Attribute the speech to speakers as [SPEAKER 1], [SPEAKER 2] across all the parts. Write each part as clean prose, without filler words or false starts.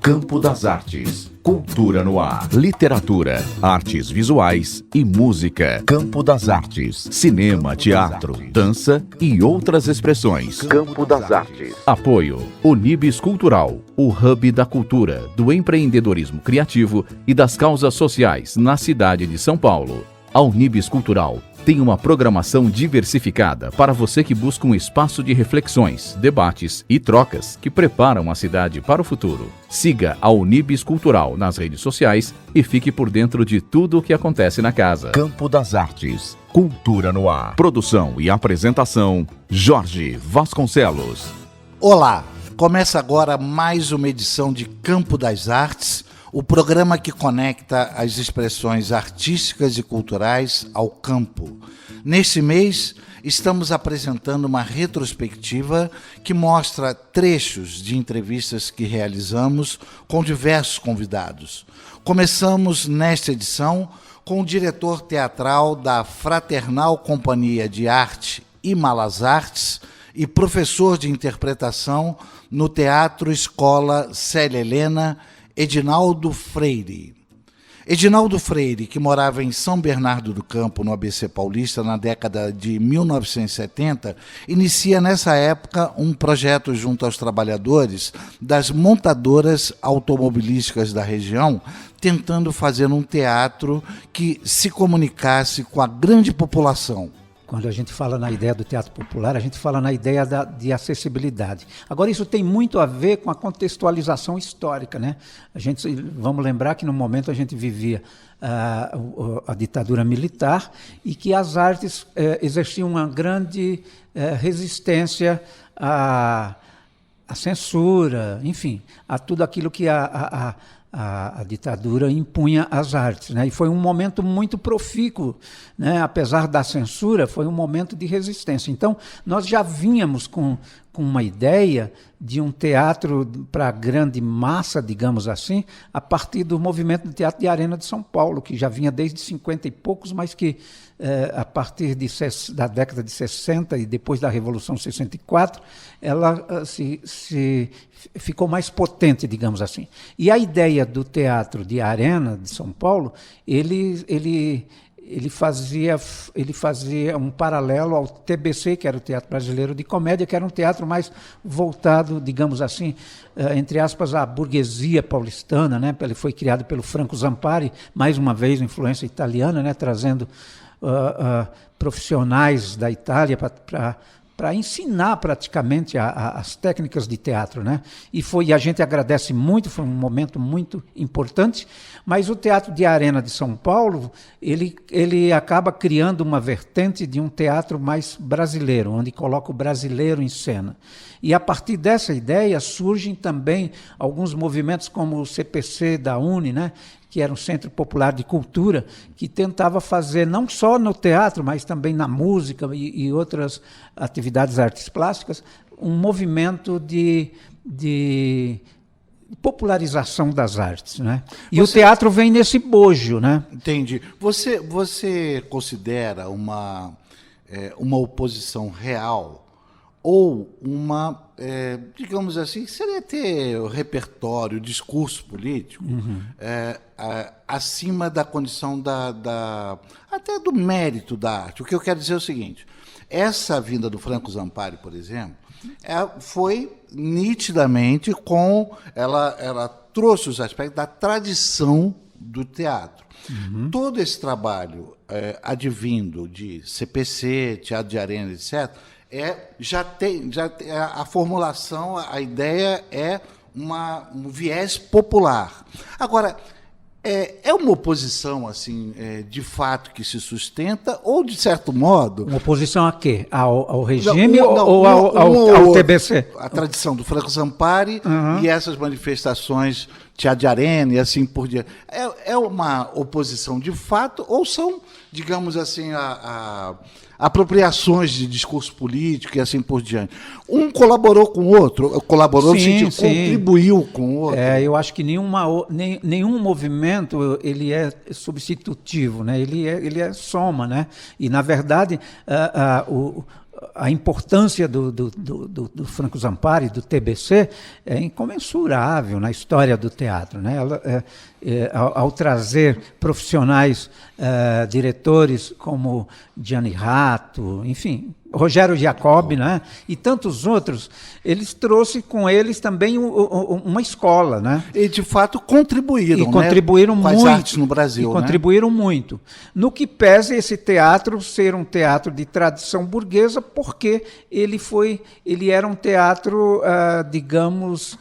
[SPEAKER 1] Campo das Artes. Cultura no ar. Literatura, artes visuais e música. Campo das Artes. Cinema, teatro, dança e outras expressões. Campo das Artes. Apoio Unibis Cultural, o hub da cultura, do empreendedorismo criativo e das causas sociais na cidade de São Paulo. A Unibis Cultural tem uma programação diversificada para você que busca um espaço de reflexões, debates e trocas que preparam a cidade para o futuro. Siga a Unibis Cultural nas redes sociais e fique por dentro de tudo o que acontece na casa. Campo das Artes. Cultura no ar. Produção e apresentação, Jorge Vasconcelos.
[SPEAKER 2] Olá, começa agora mais uma edição de Campo das Artes, o programa que conecta as expressões artísticas e culturais ao campo. Neste mês, estamos apresentando uma retrospectiva que mostra trechos de entrevistas que realizamos com diversos convidados. Começamos nesta edição com o diretor teatral da Fraternal Companhia de Arte e Malas Artes e professor de interpretação no Teatro Escola Célia Helena, Edinaldo Freire. Edinaldo Freire, que morava em São Bernardo do Campo, no ABC Paulista, na década de 1970, inicia nessa época um projeto junto aos trabalhadores das montadoras automobilísticas da região, tentando fazer um teatro que se comunicasse com a grande população.
[SPEAKER 3] Quando a gente fala na ideia do teatro popular, a gente fala na ideia de acessibilidade. Agora, isso tem muito a ver com a contextualização histórica, né? Vamos lembrar que no momento a gente vivia a ditadura militar e que as artes exerciam uma grande resistência à censura, enfim, a tudo aquilo que a ditadura impunha às artes, né? E foi um momento muito profícuo, né? Apesar da censura, foi um momento de resistência. Então, nós já vínhamos com uma ideia de um teatro para a grande massa, digamos assim, a partir do movimento do Teatro de Arena de São Paulo, que já vinha desde 50 e poucos, mas que a partir da década de 60 e depois da Revolução 64, ela ficou mais potente, digamos assim. E a ideia do Teatro de Arena de São Paulo, ele fazia um paralelo ao TBC, que era o Teatro Brasileiro de Comédia, que era um teatro mais voltado, digamos assim, entre aspas, à burguesia paulistana, né? Ele foi criado pelo Franco Zampari, mais uma vez influência italiana, né? Trazendo profissionais da Itália para ensinar praticamente as técnicas de teatro, né? E a gente agradece muito, foi um momento muito importante, mas o Teatro de Arena de São Paulo, ele acaba criando uma vertente de um teatro mais brasileiro, onde coloca o brasileiro em cena. E a partir dessa ideia surgem também alguns movimentos como o CPC da UNE, né? Que era um Centro Popular de Cultura, que tentava fazer, não só no teatro, mas também na música e outras atividades artes plásticas, um movimento de popularização das artes, né? E o teatro vem nesse bojo, né?
[SPEAKER 2] Entendi. Você considera uma oposição real ou uma, digamos assim, seria ter o repertório, o discurso político, acima da condição até do mérito da arte? O que eu quero dizer é o seguinte: essa vinda do Franco Zampari, por exemplo, foi nitidamente ela trouxe os aspectos da tradição do teatro. Todo esse trabalho advindo de CPC, Teatro de Arena, etc., já tem a formulação, a ideia é um viés popular. Agora, é uma oposição assim, de fato, que se sustenta, ou, de certo modo...
[SPEAKER 3] Uma oposição a quê? Ao regime ou ao TBC?
[SPEAKER 2] A tradição do Franco Zampari e essas manifestações, Teatro de Arena e assim por diante. É uma oposição de fato, ou são, digamos assim, apropriações de discurso político e assim por diante? Um colaborou com o outro, contribuiu com o outro.
[SPEAKER 3] Eu acho que nenhum movimento ele é substitutivo, né? Ele é soma, né? E, na verdade, a importância do Franco Zampari, do TBC, é incomensurável na história do teatro, né? Ao trazer profissionais, diretores como Gianni Ratto, enfim, Rogério Jacobi, né? E tantos outros, eles trouxeram com eles também uma escola, né?
[SPEAKER 2] E de fato contribuíram,
[SPEAKER 3] e contribuíram
[SPEAKER 2] né?
[SPEAKER 3] muito,
[SPEAKER 2] com as artes no Brasil,
[SPEAKER 3] e contribuíram muito. No que pese esse teatro ser um teatro de tradição burguesa, porque ele era um teatro, digamos,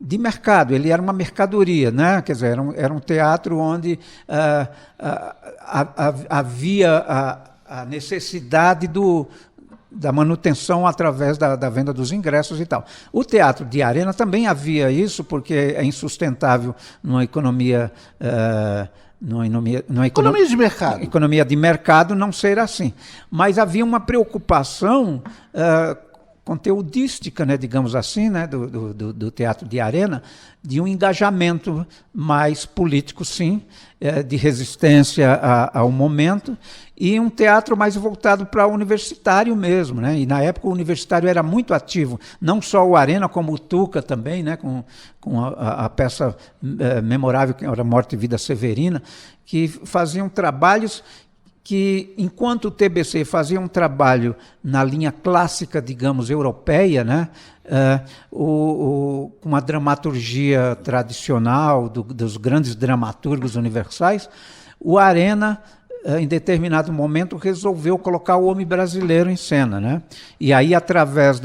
[SPEAKER 3] de mercado, ele era uma mercadoria, né? Quer dizer, era um teatro onde havia a necessidade da manutenção através da venda dos ingressos e tal. O teatro de arena também havia isso, porque é insustentável numa economia...
[SPEAKER 2] economia de mercado.
[SPEAKER 3] Economia de mercado não ser assim. Mas havia uma preocupação conteudística, né, digamos assim, né, do teatro de arena, de um engajamento mais político, sim, de resistência ao momento, e um teatro mais voltado para o universitário mesmo, né? E na época o universitário era muito ativo, não só o Arena, como o Tuca também, né? Com a peça memorável, que era Morte e Vida Severina, que faziam trabalhos que, enquanto o TBC fazia um trabalho na linha clássica, digamos, europeia, né, com uma dramaturgia tradicional dos grandes dramaturgos universais, o Arena, em determinado momento, resolveu colocar o homem brasileiro em cena, né? E aí, através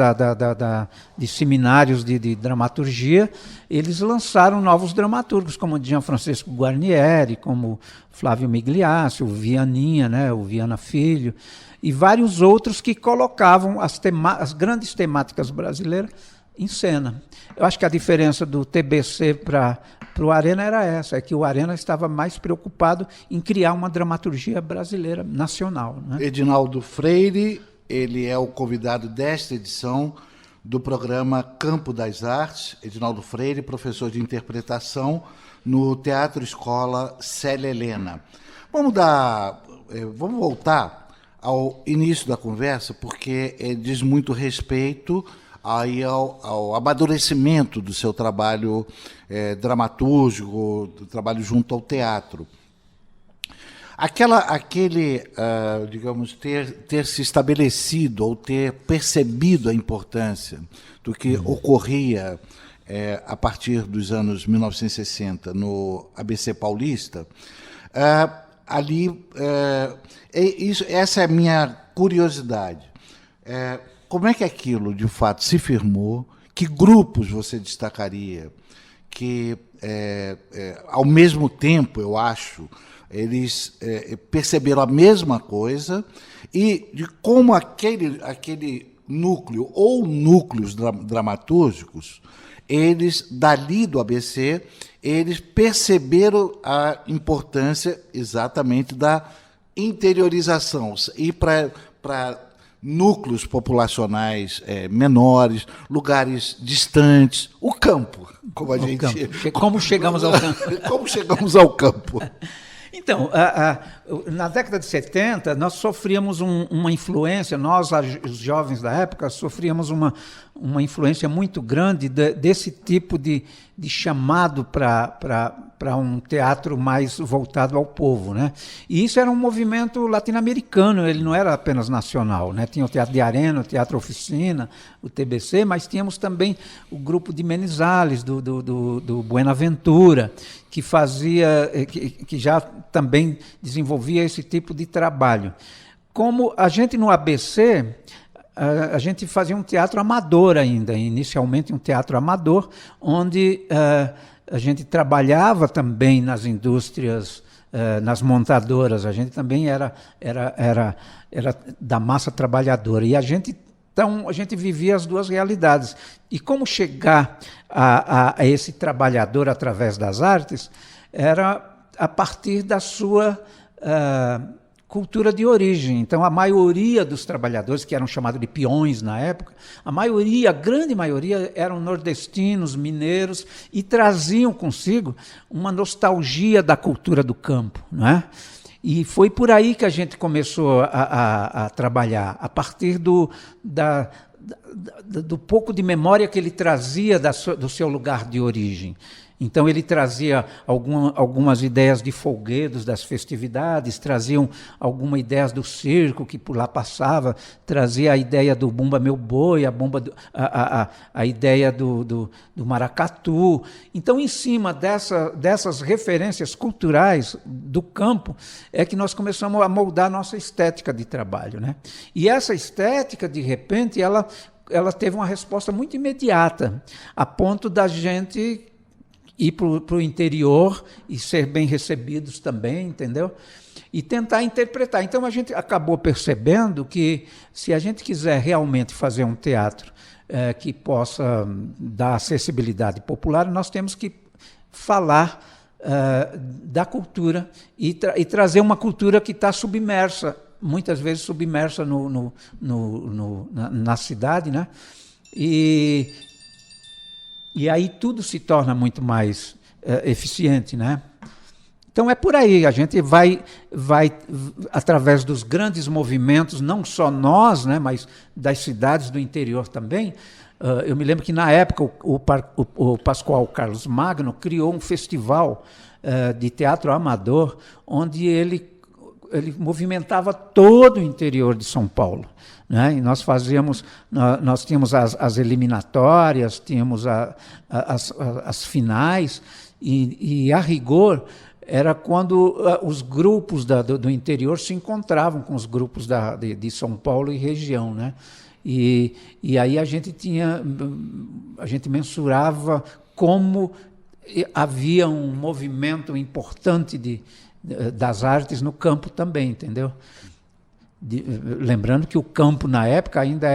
[SPEAKER 3] de seminários de dramaturgia, eles lançaram novos dramaturgos, como Gianfrancesco Guarnieri, como Flávio Migliaccio, o Vianinha, né? O Viana Filho, e vários outros que colocavam as grandes temáticas brasileiras em cena. Eu acho que a diferença do TBC para o Arena era essa, é que o Arena estava mais preocupado em criar uma dramaturgia brasileira nacional, né?
[SPEAKER 2] Edinaldo Freire, ele é o convidado desta edição do programa Campo das Artes. Edinaldo Freire, professor de interpretação no Teatro Escola Célia Helena. Vamos voltar ao início da conversa, porque diz muito respeito aí ao amadurecimento do seu trabalho dramatúrgico, do trabalho junto ao teatro. Digamos, ter se estabelecido ou ter percebido a importância do que ocorria a partir dos anos 1960 no ABC Paulista, essa é a minha curiosidade. Como é que aquilo, de fato, se firmou? Que grupos você destacaria que, ao mesmo tempo, eu acho, eles perceberam a mesma coisa e de como aquele núcleo ou núcleos dramatúrgicos, eles, dali do ABC, eles perceberam a importância exatamente da interiorização e para núcleos populacionais menores, lugares distantes, o campo, como a gente...
[SPEAKER 3] Como chegamos ao campo?
[SPEAKER 2] Como chegamos ao campo?
[SPEAKER 3] Então, na década de 70, nós sofríamos uma influência, nós, os jovens da época, sofríamos uma influência muito grande desse tipo de chamado para um teatro mais voltado ao povo, né? E isso era um movimento latino-americano, ele não era apenas nacional, né? Tinha o Teatro de Arena, o Teatro Oficina, o TBC, mas tínhamos também o grupo de Menizales, do Buenaventura, que que já também desenvolvia esse tipo de trabalho. Como a gente no ABC, a gente fazia um teatro amador ainda, inicialmente um teatro amador, onde a gente trabalhava também nas indústrias, nas montadoras, a gente também era da massa trabalhadora, e então a gente vivia as duas realidades. E como chegar a esse trabalhador através das artes era a partir da sua cultura de origem. Então, a maioria dos trabalhadores, que eram chamados de peões na época, a grande maioria, eram nordestinos, mineiros, e traziam consigo uma nostalgia da cultura do campo, não é? E foi por aí que a gente começou a trabalhar, a partir do pouco de memória que ele trazia do seu lugar de origem. Então ele trazia algumas ideias de folguedos das festividades, traziam algumas ideias do circo que por lá passava, trazia a ideia do Bumba Meu Boi, a ideia do maracatu. Então, em cima dessas referências culturais do campo, é que nós começamos a moldar a nossa estética de trabalho, né? E essa estética, de repente, ela teve uma resposta muito imediata, a ponto da gente ir para o interior e ser bem recebidos também, entendeu? E tentar interpretar. Então, a gente acabou percebendo que, se a gente quiser realmente fazer um teatro que possa dar acessibilidade popular, nós temos que falar da cultura e trazer uma cultura que está submersa, muitas vezes submersa na cidade, né? E aí tudo se torna muito mais eficiente, né? Então é por aí, a gente vai através dos grandes movimentos, não só nós, né, mas das cidades do interior também. Eu me lembro que na época o Pascoal Carlos Magno criou um festival de teatro amador, onde ele movimentava todo o interior de São Paulo, né? E nós tínhamos as eliminatórias, tínhamos as finais, e a rigor era quando os grupos do interior se encontravam com os grupos de São Paulo e região, né? E aí a gente mensurava como havia um movimento importante das artes no campo também, entendeu? Lembrando que o campo na época ainda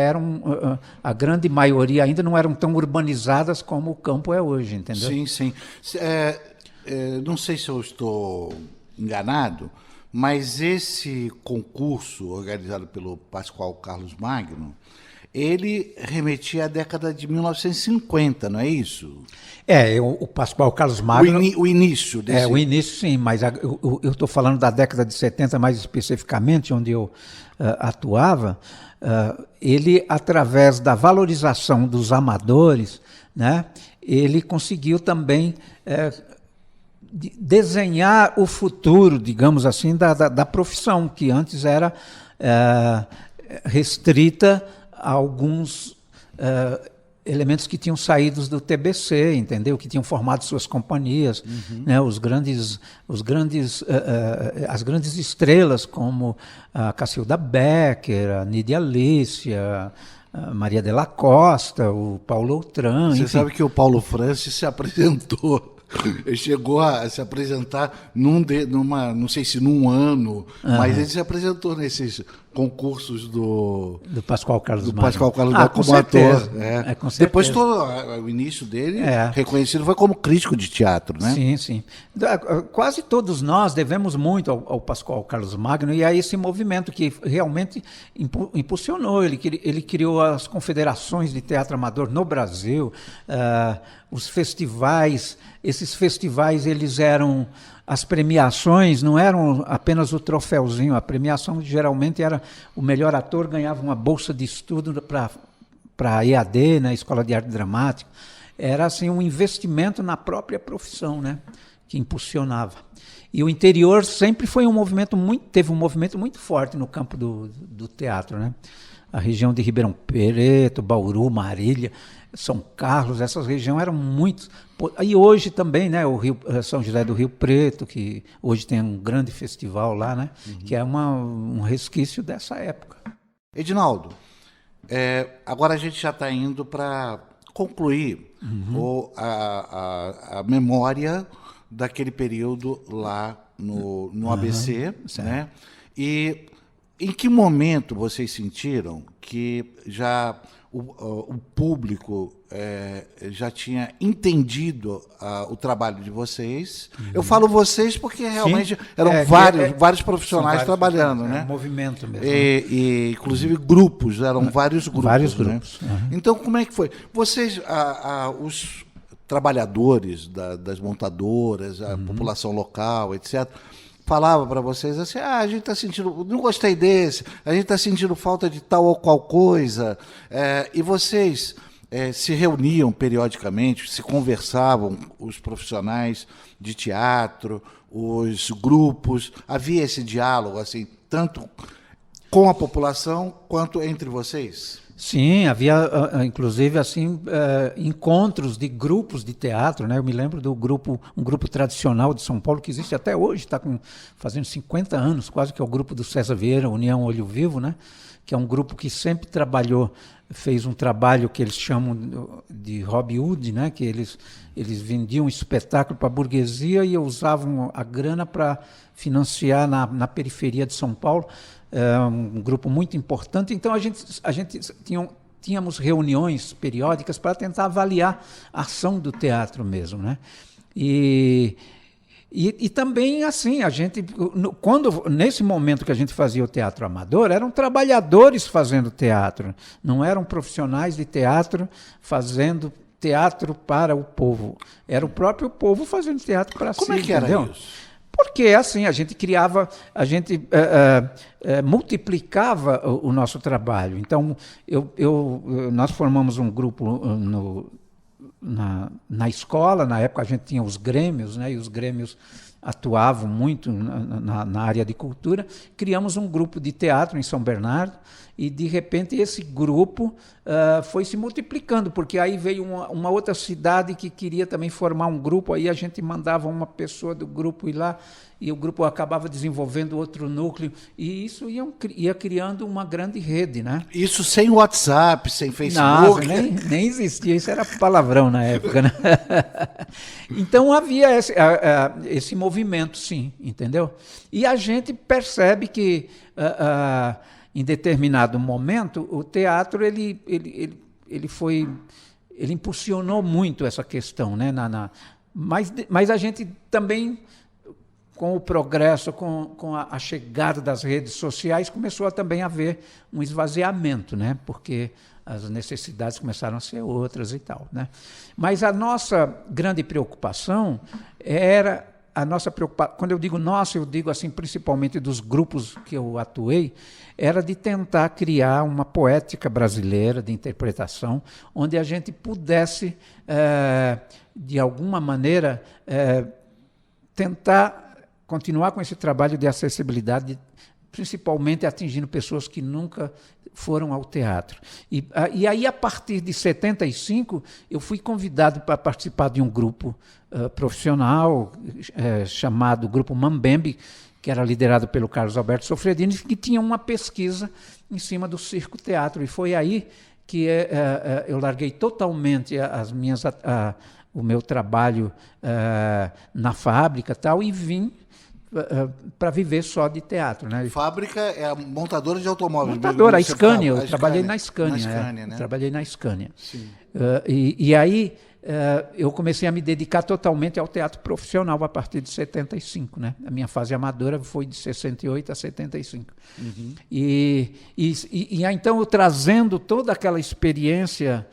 [SPEAKER 3] a grande maioria ainda não eram tão urbanizadas como o campo é hoje, entendeu?
[SPEAKER 2] Sim, sim. Não sei se eu estou enganado, mas esse concurso organizado pelo Pascoal Carlos Magno, ele remetia à década de 1950, não é isso?
[SPEAKER 3] O Pascoal Carlos Magno...
[SPEAKER 2] O início desse...
[SPEAKER 3] O início, sim, mas eu estou falando da década de 70, mais especificamente, onde eu atuava. Ele, através da valorização dos amadores, né, ele conseguiu também desenhar o futuro, digamos assim, da profissão, que antes era restrita a alguns elementos que tinham saído do TBC, entendeu? Que tinham formado suas companhias, né? As grandes estrelas como a Cacilda Becker, a Nídia Alicia, a Maria de la Costa, o Paulo Outram.
[SPEAKER 2] Você
[SPEAKER 3] enfim.
[SPEAKER 2] sabe que o Paulo Francis se apresentou. Ele chegou a se apresentar não sei se num ano, mas ele se apresentou nesses concursos do
[SPEAKER 3] Pascoal Carlos Magno.
[SPEAKER 2] Pascoal Carlos Magno como ator.
[SPEAKER 3] Com certeza.
[SPEAKER 2] Depois o início dele reconhecido foi como crítico de teatro, né?
[SPEAKER 3] Sim, sim. Quase todos nós devemos muito ao Pascoal Carlos Magno e a esse movimento que realmente impulsionou. Ele criou as confederações de teatro amador no Brasil, os festivais. Esses festivais, eles eram... As premiações não eram apenas o troféuzinho, a premiação geralmente era o melhor ator ganhava uma bolsa de estudo para a EAD, né, Escola de Arte Dramática. Era assim um investimento na própria profissão, né, que impulsionava. E o interior sempre foi teve um movimento muito forte no campo do teatro, né? A região de Ribeirão Preto, Bauru, Marília, São Carlos, essas regiões eram muito... E hoje também, né, São José do Rio Preto, que hoje tem um grande festival lá, né, que é um resquício dessa época.
[SPEAKER 2] Edinaldo, agora a gente já está indo para concluir a memória daquele período lá no ABC, né? E em que momento vocês sentiram que já o público já tinha entendido o trabalho de vocês? Eu falo vocês porque realmente eram vários profissionais trabalhando, né?
[SPEAKER 3] Movimento mesmo.
[SPEAKER 2] E inclusive grupos, eram vários grupos.
[SPEAKER 3] Vários grupos.
[SPEAKER 2] Né? Então, como é que foi? Vocês, os trabalhadores das montadoras, a população local, etc., falava para vocês assim, a gente está sentindo, não gostei desse, a gente está sentindo falta de tal ou qual coisa, e vocês se reuniam periodicamente, se conversavam, os profissionais de teatro, os grupos, havia esse diálogo, assim, tanto com a população quanto entre vocês?
[SPEAKER 3] Sim, havia inclusive assim encontros de grupos de teatro, né? Eu me lembro do grupo, um grupo tradicional de São Paulo que existe até hoje, está fazendo 50 anos, quase, que é o grupo do César Vieira, União Olho Vivo, né? Que é um grupo que sempre fez um trabalho que eles chamam de Robin Hood, né? Que eles vendiam espetáculo para a burguesia e usavam a grana para financiar na periferia de São Paulo. Um grupo muito importante. Então a gente tínhamos reuniões periódicas para tentar avaliar a ação do teatro mesmo, né? E também, assim, a gente, nesse momento que a gente fazia o teatro amador, eram trabalhadores fazendo teatro, não eram profissionais de teatro fazendo teatro para o povo. Era o próprio povo fazendo teatro para si.
[SPEAKER 2] Como é que era isso?
[SPEAKER 3] Porque, assim, a gente criava, multiplicava o nosso trabalho. Então, nós formamos um grupo na escola. Na época a gente tinha os grêmios, né, e os grêmios atuavam muito na área de cultura. Criamos um grupo de teatro em São Bernardo e, de repente, esse grupo foi se multiplicando, porque aí veio uma outra cidade que queria também formar um grupo, aí a gente mandava uma pessoa do grupo ir lá e o grupo acabava desenvolvendo outro núcleo, e isso ia criando uma grande rede, né?
[SPEAKER 2] Isso sem WhatsApp, sem Facebook?
[SPEAKER 3] Não, nem existia, isso era palavrão na época, né? Então havia esse movimento, sim, entendeu? E a gente percebe que em determinado momento o teatro ele impulsionou muito essa questão, né? Mas a gente também, com o progresso, com a chegada das redes sociais, começou também a haver um esvaziamento, né? Porque as necessidades começaram a ser outras e tal, né? Mas a nossa grande preocupação era quando eu digo nossa, eu digo assim, principalmente dos grupos que eu atuei, era de tentar criar uma poética brasileira de interpretação, onde a gente pudesse, de alguma maneira, tentar continuar com esse trabalho de acessibilidade, principalmente atingindo pessoas que nunca foram ao teatro. E aí, a partir de 75, eu fui convidado para participar de um grupo profissional chamado Grupo Mambembe, que era liderado pelo Carlos Alberto Sofredini, que tinha uma pesquisa em cima do circo-teatro. E foi aí que eu larguei totalmente o meu trabalho na fábrica tal, e vim para viver só de teatro, né?
[SPEAKER 2] Fábrica é a montadora de automóveis.
[SPEAKER 3] Montadora, a Scania. Eu trabalhei na Scania.
[SPEAKER 2] Né?
[SPEAKER 3] Trabalhei na Scania.
[SPEAKER 2] Sim.
[SPEAKER 3] E aí eu comecei a me dedicar totalmente ao teatro profissional a partir de 75, né? A minha fase amadora foi de 68 a 75. Uhum. E então, eu trazendo toda aquela experiência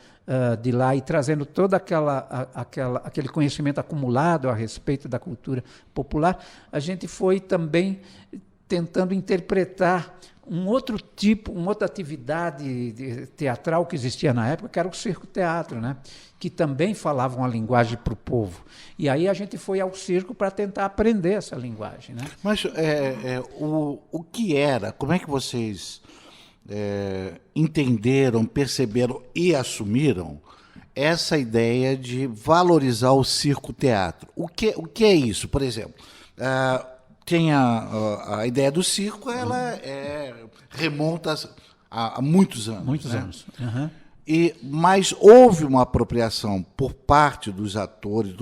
[SPEAKER 3] de lá e trazendo todo aquele conhecimento acumulado a respeito da cultura popular, a gente foi também tentando interpretar uma outra atividade teatral que existia na época, que era o circo-teatro, né? Que também falava uma linguagem para o povo. E aí a gente foi ao circo para tentar aprender essa linguagem, né?
[SPEAKER 2] Mas o que era? Como é que vocês entenderam, perceberam e assumiram essa ideia de valorizar o circo-teatro? O que é isso? Por exemplo, tem a ideia do circo, ela remonta a muitos anos.
[SPEAKER 3] Muitos
[SPEAKER 2] né?
[SPEAKER 3] anos. Uhum.
[SPEAKER 2] Mas houve uma apropriação por parte dos atores,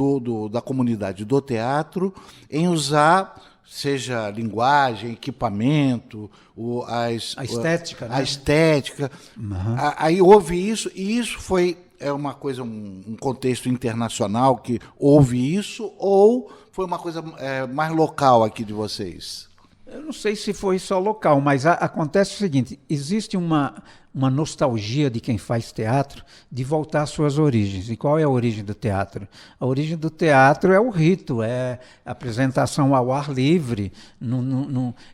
[SPEAKER 2] da comunidade do teatro, em usar, seja linguagem, equipamento, a estética.
[SPEAKER 3] Né?
[SPEAKER 2] A estética.
[SPEAKER 3] Uhum.
[SPEAKER 2] Aí houve isso, e isso foi uma coisa, um contexto internacional que houve isso, ou foi uma coisa mais local aqui de vocês?
[SPEAKER 3] Eu não sei se foi só local, mas acontece o seguinte, existe uma nostalgia de quem faz teatro de voltar às suas origens. E qual é a origem do teatro? A origem do teatro é o rito, é a apresentação ao ar livre,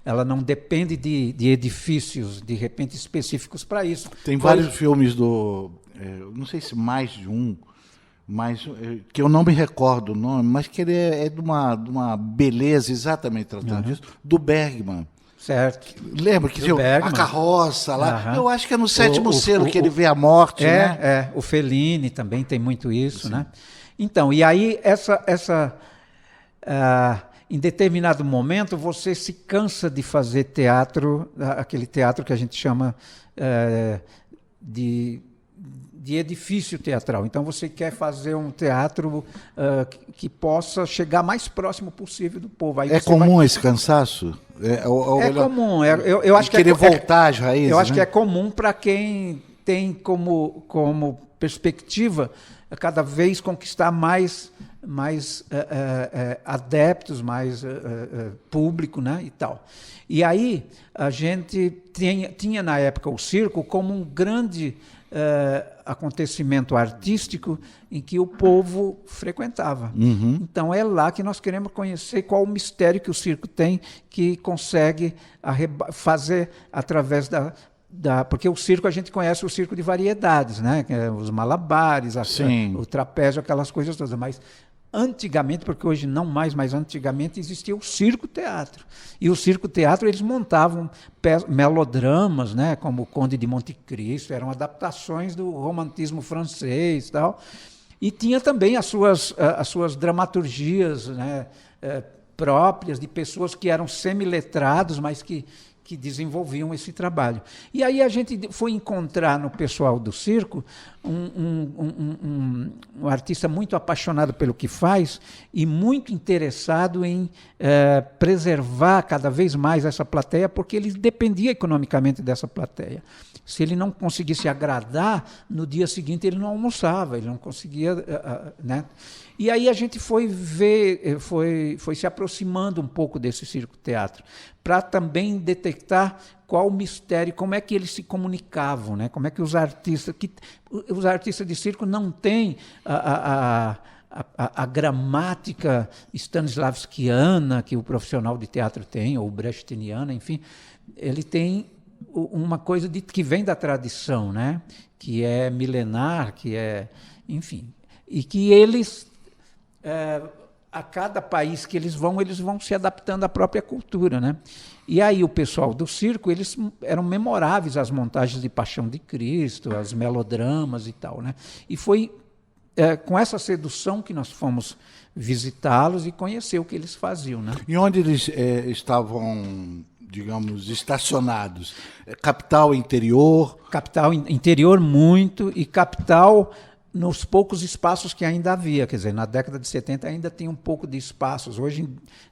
[SPEAKER 3] ela não depende de edifícios, de repente, específicos para isso.
[SPEAKER 2] Tem vários filmes não sei se mais de um, mas que eu não me recordo o nome, mas que ele é de uma beleza, exatamente tratando disso, do Bergman.
[SPEAKER 3] Certo.
[SPEAKER 2] Lembra que tinha a carroça lá? Eu acho que é no Sétimo Selo que ele vê a morte, né?
[SPEAKER 3] O Fellini também tem muito isso, né? Então, e aí em determinado momento você se cansa de fazer teatro, aquele teatro que a gente chama de edifício teatral. Então você quer fazer um teatro que possa chegar mais próximo possível do povo. Aí
[SPEAKER 2] comum esse cansaço?
[SPEAKER 3] Comum. Eu acho que
[SPEAKER 2] querer voltar às raízes.
[SPEAKER 3] Eu acho que é comum para quem tem como perspectiva cada vez conquistar mais adeptos, mais público, né, e tal. E aí a gente tinha na época o circo como um grande acontecimento artístico em que o povo frequentava. Uhum. Então é lá que nós queremos conhecer qual o mistério que o circo tem, que consegue fazer através porque o circo, a gente conhece o circo de variedades, né? Os malabares, o trapézio, aquelas coisas todas, mas antigamente, porque hoje não mais, mas antigamente existia o circo-teatro. E o circo-teatro, eles montavam melodramas, né, como o Conde de Monte Cristo, eram adaptações do romantismo francês e tal. E tinha também as suas dramaturgias, né, próprias, de pessoas que eram semiletrados, mas que desenvolviam esse trabalho. E aí a gente foi encontrar no pessoal do circo um artista muito apaixonado pelo que faz e muito interessado em preservar cada vez mais essa plateia, porque ele dependia economicamente dessa plateia. Se ele não conseguisse agradar, no dia seguinte ele não almoçava, ele não conseguia... né? E aí a gente foi ver, foi se aproximando um pouco desse circo-teatro, para também detectar qual o mistério, como é que eles se comunicavam, né? Como é que os artistas de circo não têm a gramática stanislavskiana que o profissional de teatro tem, ou brechtiniana, enfim, ele tem uma coisa que vem da tradição, né? Que é milenar, que é, enfim, e que eles a cada país que eles vão se adaptando à própria cultura, né? E aí o pessoal do circo, eles eram memoráveis as montagens de Paixão de Cristo, as melodramas e tal, né? E foi com essa sedução que nós fomos visitá-los e conhecer o que eles faziam, né?
[SPEAKER 2] E onde eles estavam, digamos, estacionados? Capital, interior?
[SPEAKER 3] Capital, interior muito, e capital nos poucos espaços que ainda havia. Quer dizer, na década de 70 ainda tem um pouco de espaços. Hoje,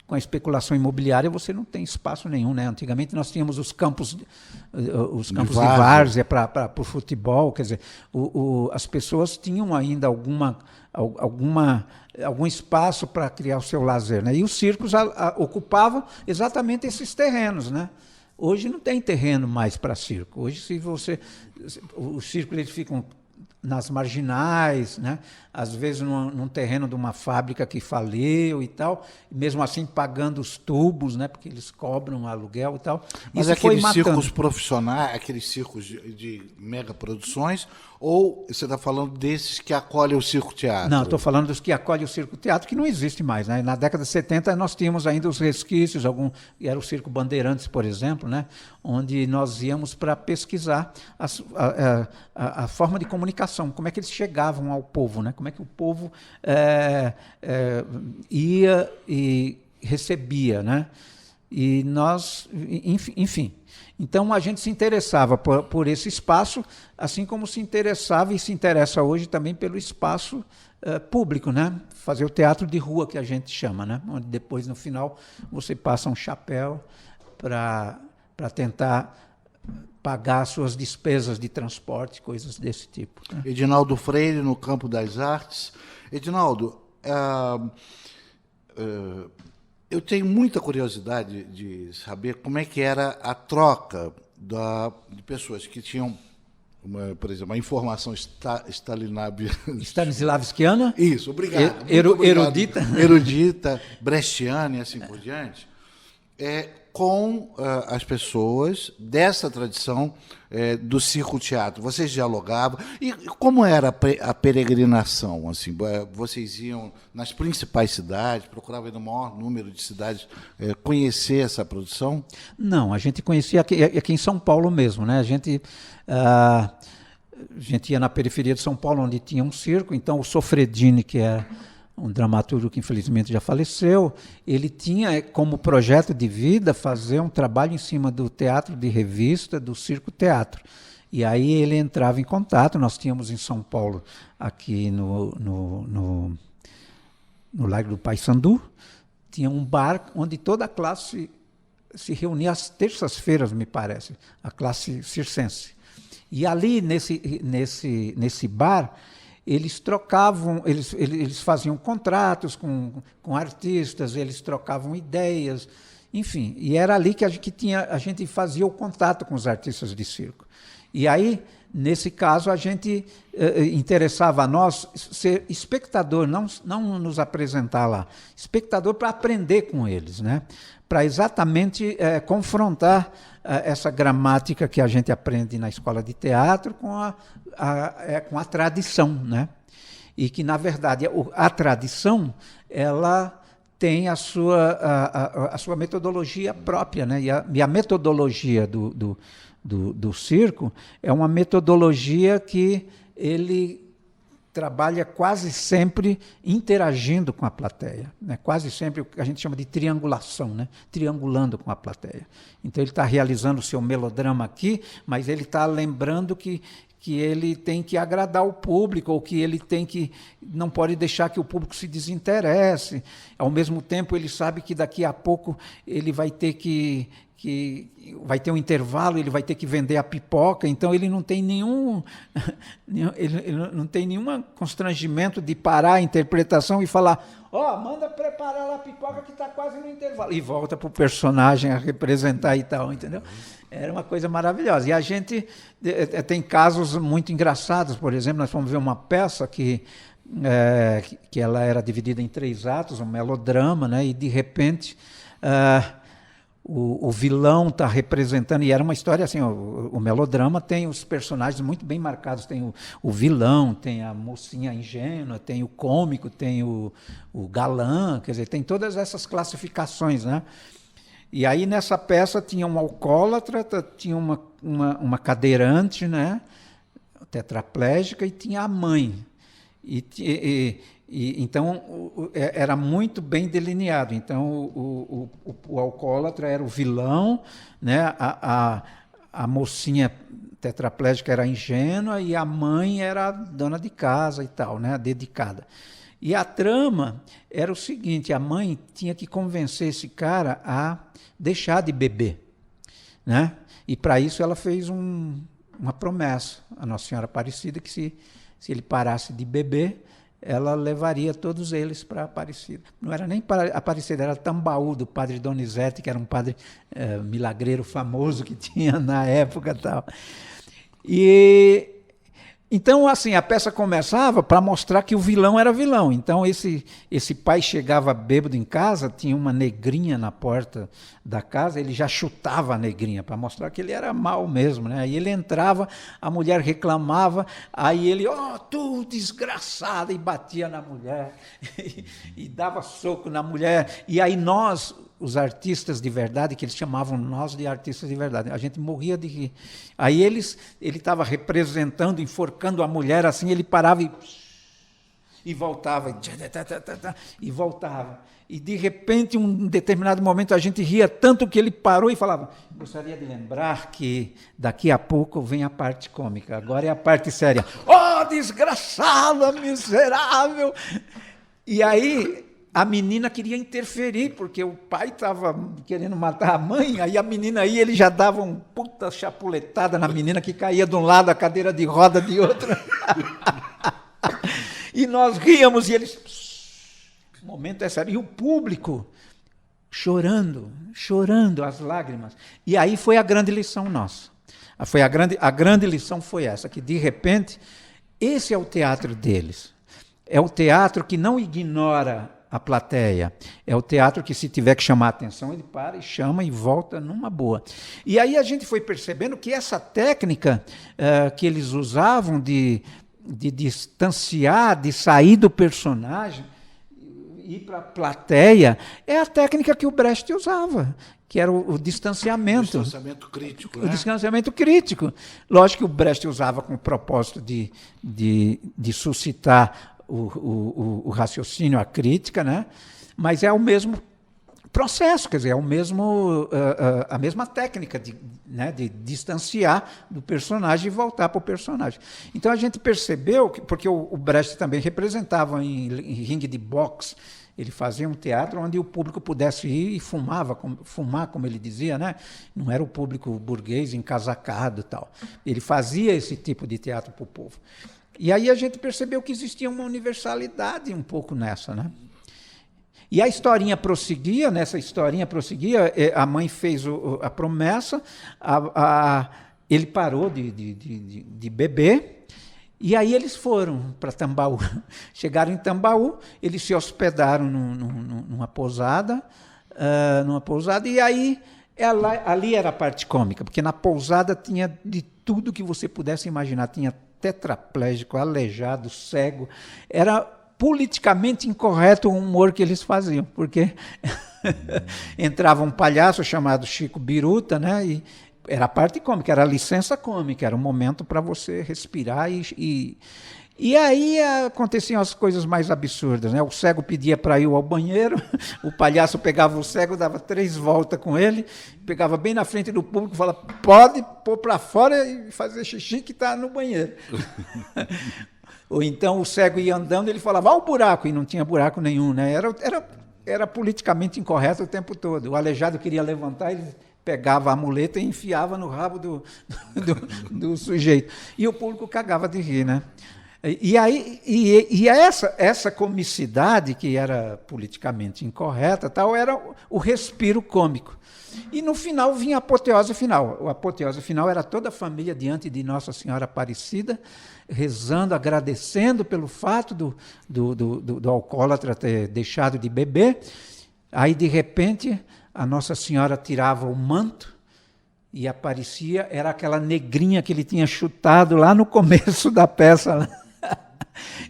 [SPEAKER 3] com a especulação imobiliária, você não tem espaço nenhum, né? Antigamente nós tínhamos os campos de várzea para o futebol. Quer dizer, as pessoas tinham ainda algum espaço para criar o seu lazer, né? E os circos ocupavam exatamente esses terrenos, né? Hoje não tem terreno mais para circo. Hoje, os circos eles ficam nas marginais, né? Às vezes num terreno de uma fábrica que faliu e tal, mesmo assim pagando os tubos, né? Porque eles cobram aluguel e tal.
[SPEAKER 2] Mas isso aqueles circos profissionais, aqueles circos de mega produções, ou você está falando desses que acolhem o circo-teatro?
[SPEAKER 3] Não, estou falando dos que acolhem o circo-teatro, que não existe mais, né? Na década de 70 nós tínhamos ainda os resquícios, era o Circo Bandeirantes, por exemplo, né? Onde nós íamos para pesquisar a forma de comunicação, como é que eles chegavam ao povo, né? Como é que o povo ia e recebia, né? E nós, enfim. Então a gente se interessava por esse espaço, assim como se interessava e se interessa hoje também pelo espaço público, né? Fazer o teatro de rua, que a gente chama, né? Onde depois, no final, você passa um chapéu para tentar pagar suas despesas de transporte, coisas desse tipo, né?
[SPEAKER 2] Edinaldo Freire, no campo das artes. Edinaldo, Eu tenho muita curiosidade de saber como é que era a troca de pessoas que tinham, por exemplo, a informação
[SPEAKER 3] Stanislavskiana?
[SPEAKER 2] Isso, obrigado.
[SPEAKER 3] Erudita.
[SPEAKER 2] Erudita, brechtiana e assim por diante. Com as pessoas dessa tradição do circo-teatro. Vocês dialogavam. E como era a peregrinação? Assim, vocês iam nas principais cidades, procuravam ir no maior número de cidades conhecer essa produção?
[SPEAKER 3] Não, a gente conhecia aqui em São Paulo mesmo, né? A gente ia na periferia de São Paulo, onde tinha um circo. Então, o Sofredini, que é um dramaturgo que infelizmente já faleceu, ele tinha como projeto de vida fazer um trabalho em cima do teatro de revista, do circo-teatro. E aí ele entrava em contato. Nós tínhamos em São Paulo, aqui no Largo do Paissandu, tinha um bar onde toda a classe se reunia às terças-feiras, me parece, a classe circense. E ali, nesse bar, eles trocavam, eles faziam contratos com artistas, eles trocavam ideias, enfim. E era ali que a gente fazia o contato com os artistas de circo. E aí, nesse caso, a gente interessava a nós ser espectador, não nos apresentar lá, espectador para aprender com eles, né? Para exatamente confrontar essa gramática que a gente aprende na escola de teatro com a tradição, né? E que, na verdade, a tradição ela tem a sua metodologia própria, né? E a metodologia do circo é uma metodologia que ele trabalha quase sempre interagindo com a plateia, né? Quase sempre o que a gente chama de triangulação, né? Triangulando com a plateia. Então ele está realizando o seu melodrama aqui, mas ele está lembrando que ele tem que agradar o público, ou que ele não pode deixar que o público se desinteresse. Ao mesmo tempo, ele sabe que daqui a pouco ele vai ter vai ter um intervalo, ele vai ter que vender a pipoca, então ele não tem nenhum constrangimento de parar a interpretação e falar: manda preparar lá a pipoca que está quase no intervalo. E volta para o personagem a representar e tal, entendeu? Era uma coisa maravilhosa. E a gente tem casos muito engraçados. Por exemplo, nós fomos ver uma peça que ela era dividida em 3 atos, um melodrama, né? E de repente o vilão está representando, e era uma história assim, o melodrama tem os personagens muito bem marcados, tem o vilão, tem a mocinha ingênua, tem o cômico, tem o galã, quer dizer, tem todas essas classificações, né? E aí nessa peça tinha um alcoólatra, tinha uma cadeirante, né, tetraplégica, e tinha a mãe. Então, era muito bem delineado. Então, o alcoólatra era o vilão, né? A mocinha tetraplégica era ingênua e a mãe era a dona de casa e tal, né? A dedicada. E a trama era o seguinte: a mãe tinha que convencer esse cara a deixar de beber, né? E, para isso, ela fez uma promessa à Nossa Senhora Aparecida, que se ele parasse de beber, ela levaria todos eles para Aparecida. Não era nem para Aparecida, era Tambaú, do padre Donizete, que era um padre milagreiro famoso que tinha na época e tal. E então, assim, a peça começava para mostrar que o vilão era vilão. Então, esse pai chegava bêbado em casa, tinha uma negrinha na porta da casa, ele já chutava a negrinha para mostrar que ele era mau mesmo, né? Aí ele entrava, a mulher reclamava, aí ele, tu desgraçada, e batia na mulher, e dava soco na mulher. E aí nós, os artistas de verdade, que eles chamavam nós de artistas de verdade, a gente morria de rir. Aí ele estava representando, enforcando a mulher assim, ele parava e voltava, e voltava. E, de repente, em um determinado momento, a gente ria tanto que ele parou e falava: gostaria de lembrar que daqui a pouco vem a parte cômica, agora é a parte séria. Desgraçada, miserável! E aí a menina queria interferir, porque o pai estava querendo matar a mãe, aí a menina ele já dava uma puta chapuletada na menina, que caía de um lado, a cadeira de roda de outro. E nós ríamos, e eles... O momento é sério. E o público chorando as lágrimas. E aí foi a grande lição nossa. A grande lição foi essa, que de repente, esse é o teatro deles. É o teatro que não ignora a plateia. É o teatro que, se tiver que chamar a atenção, ele para e chama e volta numa boa. E aí a gente foi percebendo que essa técnica que eles usavam de distanciar, de sair do personagem, ir para a plateia, é a técnica que o Brecht usava, que era o distanciamento.
[SPEAKER 2] O distanciamento crítico.
[SPEAKER 3] O distanciamento crítico. Lógico que o Brecht usava com o propósito de suscitar o raciocínio, a crítica, né? Mas é o mesmo processo, quer dizer, é a mesma técnica de distanciar do personagem e voltar para o personagem. Então a gente percebeu, porque o Brecht também representava em ringue de boxe, ele fazia um teatro onde o público pudesse ir e fumar, como ele dizia, né? Não era o público burguês encasacado e tal. Ele fazia esse tipo de teatro para o povo. E aí a gente percebeu que existia uma universalidade um pouco nessa, né? E a historinha prosseguia, a mãe fez a promessa, ele parou de beber, e aí eles foram para Tambaú. Chegaram em Tambaú, eles se hospedaram numa pousada, e aí ali era a parte cômica, porque na pousada tinha de tudo que você pudesse imaginar, tinha tetraplégico, aleijado, cego, era politicamente incorreto o humor que eles faziam, porque entrava um palhaço chamado Chico Biruta, né, e era a parte cômica, era a licença cômica, era um momento para você respirar e aí aconteciam as coisas mais absurdas, né? O cego pedia para ir ao banheiro, o palhaço pegava o cego, dava 3 voltas com ele, pegava bem na frente do público e falava, pode pôr para fora e fazer xixi que está no banheiro. Ou então o cego ia andando, ele falava, o buraco, e não tinha buraco nenhum, né? Era politicamente incorreto o tempo todo. O aleijado queria levantar, ele pegava a muleta e enfiava no rabo do sujeito. E o público cagava de rir, né? E essa comicidade, que era politicamente incorreta, tal, era o respiro cômico. E no final vinha a apoteose final. A apoteose final era toda a família diante de Nossa Senhora Aparecida, rezando, agradecendo pelo fato do alcoólatra ter deixado de beber. Aí, de repente, a Nossa Senhora tirava o manto e aparecia, era aquela negrinha que ele tinha chutado lá no começo da peça.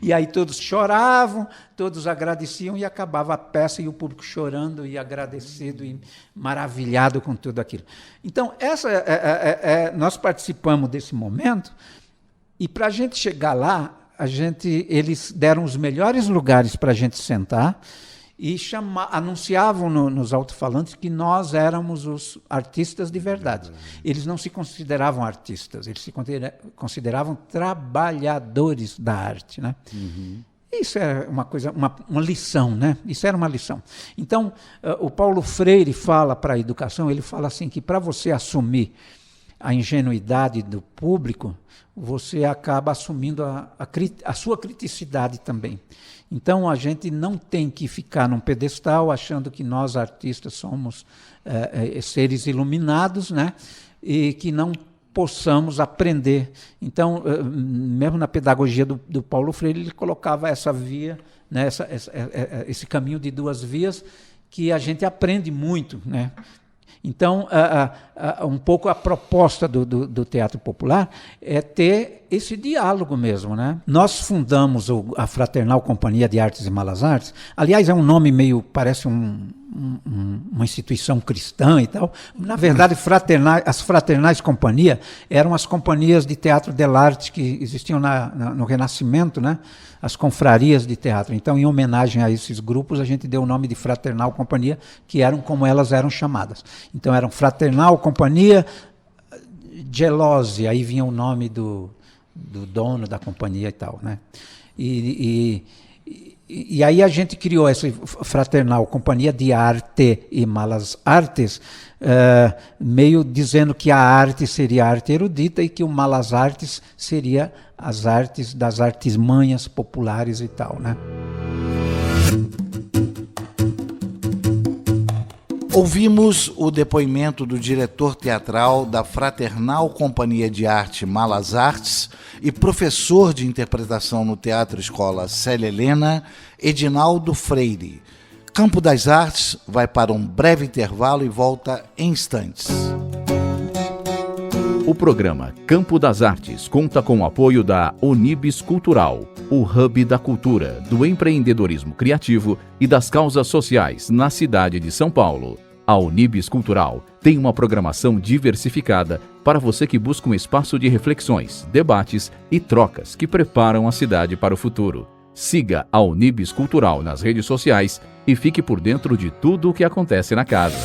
[SPEAKER 3] E aí todos choravam, todos agradeciam e acabava a peça e o público chorando e agradecido e maravilhado com tudo aquilo. Então, nós participamos desse momento e para a gente chegar lá, eles deram os melhores lugares para a gente sentar e anunciavam nos alto-falantes que nós éramos os artistas de verdade. Eles não se consideravam artistas, eles se consideravam trabalhadores da arte, né? Uhum. Isso é uma coisa, uma lição, né? Isso era uma lição. Então, o Paulo Freire fala para a educação, ele fala assim que para você assumir a ingenuidade do público, você acaba assumindo a sua criticidade também. Então, a gente não tem que ficar num pedestal achando que nós, artistas, somos seres iluminados, né? E que não possamos aprender. Então, mesmo na pedagogia do Paulo Freire, ele colocava essa via, né? Esse caminho de 2 vias, que a gente aprende muito, né? Então, um pouco a proposta do teatro popular é ter esse diálogo mesmo, né? Nós fundamos a Fraternal Companhia de Artes e Malas Artes. Aliás, é um nome meio, parece uma instituição cristã e tal. Na verdade, as Fraternais Companhia eram as companhias de teatro dell'arte que existiam no Renascimento, né? As confrarias de teatro. Então, em homenagem a esses grupos, a gente deu o nome de Fraternal Companhia, que eram como elas eram chamadas. Então, eram Fraternal Companhia Gelose, aí vinha o nome do dono da companhia e tal, né? E aí a gente criou essa Fraternal Companhia de Arte e Malas Artes, meio dizendo que a arte seria a arte erudita e que o Malas Artes seria as artes das artes manhas populares e tal, né?
[SPEAKER 2] Ouvimos o depoimento do diretor teatral da Fraternal Companhia de Arte Malas Artes e professor de interpretação no Teatro Escola Célia Helena, Edinaldo Freire. Campo das Artes vai para um breve intervalo e volta em instantes.
[SPEAKER 1] O programa Campo das Artes conta com o apoio da Unibis Cultural, o hub da cultura, do empreendedorismo criativo e das causas sociais na cidade de São Paulo. A Unibis Cultural tem uma programação diversificada para você que busca um espaço de reflexões, debates e trocas que preparam a cidade para o futuro. Siga a Unibis Cultural nas redes sociais e fique por dentro de tudo o que acontece na casa.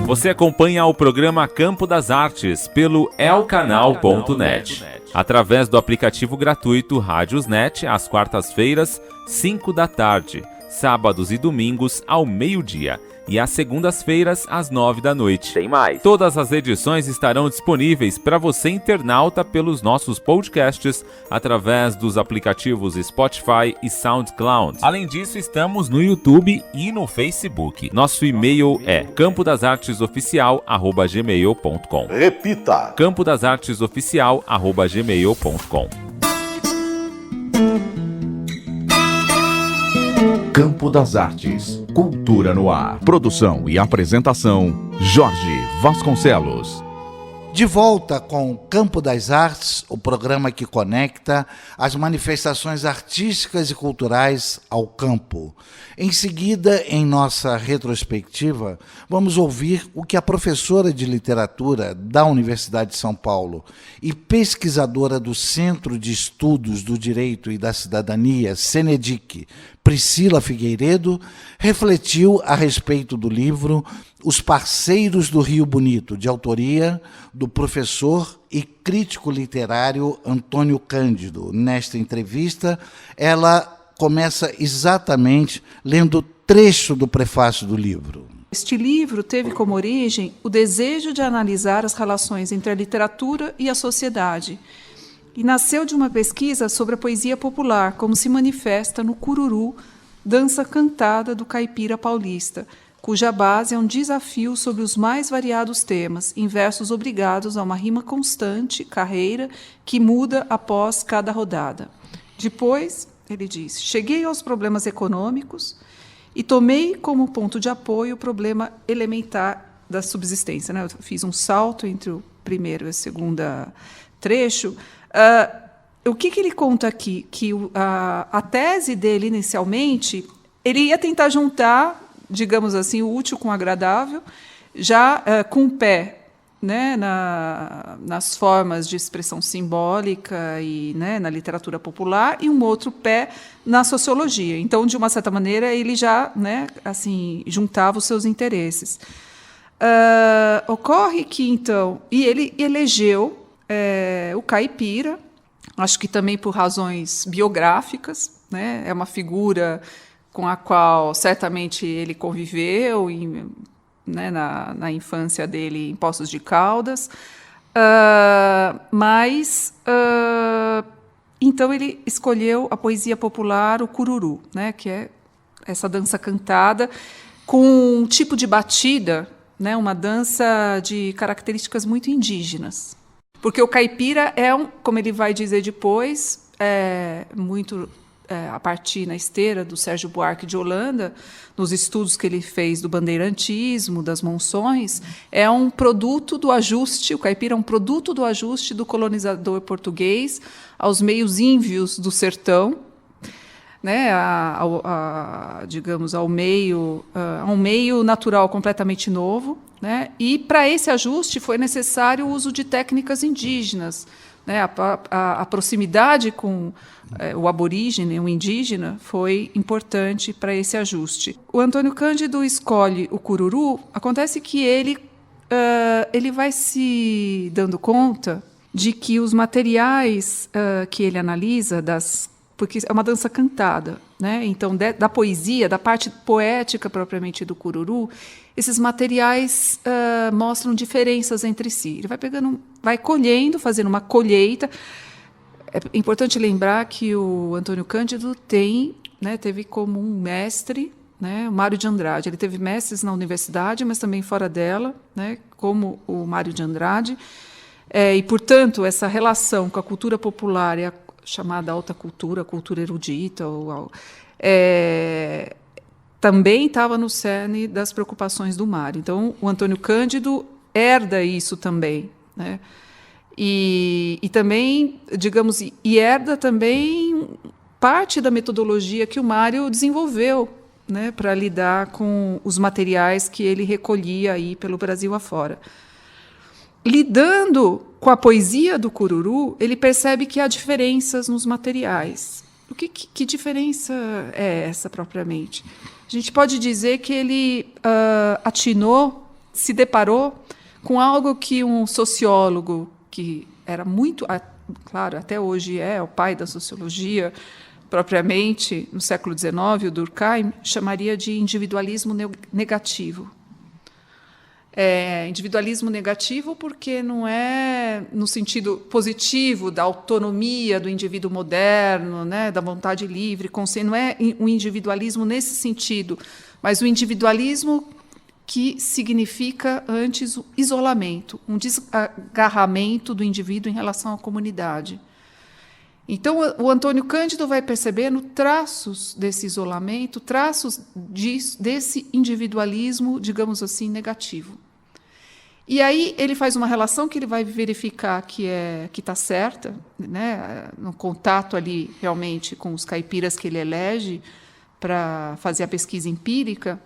[SPEAKER 4] Você acompanha o programa Campo das Artes pelo elcanal.net, através do aplicativo gratuito Rádiosnet, às quartas-feiras, 5 da tarde, sábados e domingos ao meio-dia e às segundas-feiras às 9 da noite. Tem mais. Todas as edições estarão disponíveis para você internauta pelos nossos podcasts através dos aplicativos Spotify e SoundCloud. Além disso, estamos no YouTube e no Facebook. Nosso e-mail é campodasartesoficial@gmail.com.
[SPEAKER 5] Repita:
[SPEAKER 4] campodasartesoficial@gmail.com.
[SPEAKER 1] Campo das Artes, cultura no ar. Produção e apresentação, Jorge Vasconcelos.
[SPEAKER 2] De volta com Campo das Artes, o programa que conecta as manifestações artísticas e culturais ao campo. Em seguida, em nossa retrospectiva, vamos ouvir o que a professora de literatura da Universidade de São Paulo e pesquisadora do Centro de Estudos do Direito e da Cidadania, CENEDIC, Priscila Figueiredo, refletiu a respeito do livro Os Parceiros do Rio Bonito, de autoria do professor e crítico literário Antônio Cândido. Nesta entrevista, ela começa exatamente lendo trecho do prefácio do livro.
[SPEAKER 6] Este livro teve como origem o desejo de analisar as relações entre a literatura e a sociedade, e nasceu de uma pesquisa sobre a poesia popular, como se manifesta no cururu, dança cantada do caipira paulista, cuja base é um desafio sobre os mais variados temas, em versos obrigados a uma rima constante, carreira, que muda após cada rodada. Depois, ele diz, cheguei aos problemas econômicos e tomei como ponto de apoio o problema elementar da subsistência. Eu fiz um salto entre o primeiro e o segundo trecho. O que ele conta aqui? Que a tese dele, inicialmente, ele ia tentar juntar, digamos assim, o útil com o agradável, já com o pé, né, nas formas de expressão simbólica e, né, na literatura popular, e um outro pé na sociologia. Então, de uma certa maneira, ele já, né, assim, juntava os seus interesses. Ocorre que, então, e ele elegeu o caipira, acho que também por razões biográficas, né, é uma figura com a qual certamente ele conviveu né, na infância dele em Poços de Caldas, mas então ele escolheu a poesia popular, o cururu, né, que é essa dança cantada com um tipo de batida, né, uma dança de características muito indígenas. Porque o caipira é, como ele vai dizer depois, muito a partir na esteira do Sérgio Buarque de Holanda, nos estudos que ele fez do bandeirantismo, das monções, é um produto do ajuste, o caipira é um produto do ajuste do colonizador português aos meios ínvios do sertão, né, digamos, a um meio natural completamente novo, né, e para esse ajuste foi necessário o uso de técnicas indígenas, né, a proximidade com o aborígene, o indígena, foi importante para esse ajuste. O Antônio Cândido escolhe o cururu, acontece que ele vai se dando conta de que os materiais que ele analisa, porque é uma dança cantada, né? Então, da poesia, da parte poética propriamente do cururu, esses materiais mostram diferenças entre si. Ele vai colhendo, fazendo uma colheita. É importante lembrar que o Antônio Cândido teve como um mestre, né, o Mário de Andrade. Ele teve mestres na universidade, mas também fora dela, né, como o Mário de Andrade. E, portanto, essa relação com a cultura popular e a chamada alta cultura, cultura erudita, também estava no cerne das preocupações do Mário. Então, o Antônio Cândido herda isso também, né? E também, digamos, e herda também parte da metodologia que o Mário desenvolveu, né, para lidar com os materiais que ele recolhia aí pelo Brasil afora. Lidando com a poesia do Cururu, ele percebe que há diferenças nos materiais. Que diferença é essa, propriamente? A gente pode dizer que ele se deparou com algo que um sociólogo, que era muito, claro, até hoje é o pai da sociologia, propriamente, no século XIX, o Durkheim, chamaria de individualismo negativo. Individualismo negativo porque não é no sentido positivo da autonomia do indivíduo moderno, né, da vontade livre, não é um individualismo nesse sentido, mas o individualismo que significa antes o isolamento, um desgarramento do indivíduo em relação à comunidade. Então, o Antônio Cândido vai percebendo traços desse isolamento, traços desse individualismo, digamos assim, negativo. E aí ele faz uma relação que ele vai verificar que está certa, né, no contato ali realmente com os caipiras que ele elege para fazer a pesquisa empírica.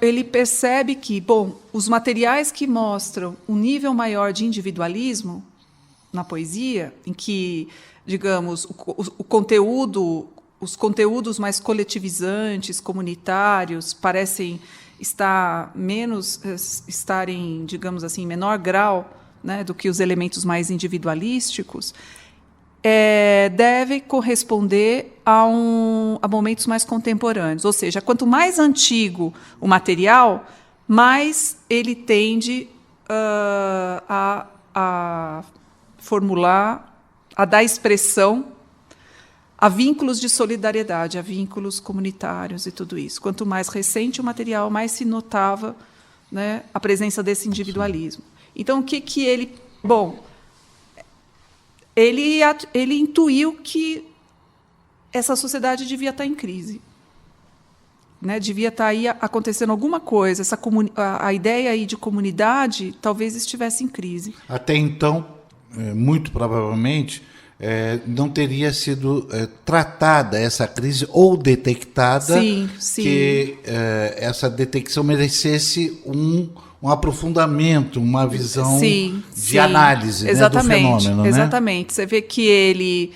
[SPEAKER 6] Ele percebe que, bom, os materiais que mostram um nível maior de individualismo na poesia, em que, digamos, o conteúdo, os conteúdos mais coletivizantes, comunitários, parecem estarem, digamos assim, em menor grau, né, do que os elementos mais individualísticos, deve corresponder a momentos mais contemporâneos. Ou seja, quanto mais antigo o material, mais ele tende a formular, a dar expressão a vínculos de solidariedade, a vínculos comunitários e tudo isso. Quanto mais recente o material, mais se notava, né, a presença desse individualismo. Então, o que ele... Bom, ele intuiu que essa sociedade devia estar em crise, né? Devia estar aí acontecendo alguma coisa. A ideia aí de comunidade talvez estivesse em crise.
[SPEAKER 2] Até então, muito provavelmente, não teria sido tratada essa crise ou detectada,
[SPEAKER 6] sim.
[SPEAKER 2] Que essa detecção merecesse um aprofundamento, uma visão de análise, né, do fenômeno.
[SPEAKER 6] Exatamente.
[SPEAKER 2] Né?
[SPEAKER 6] Você vê que ele...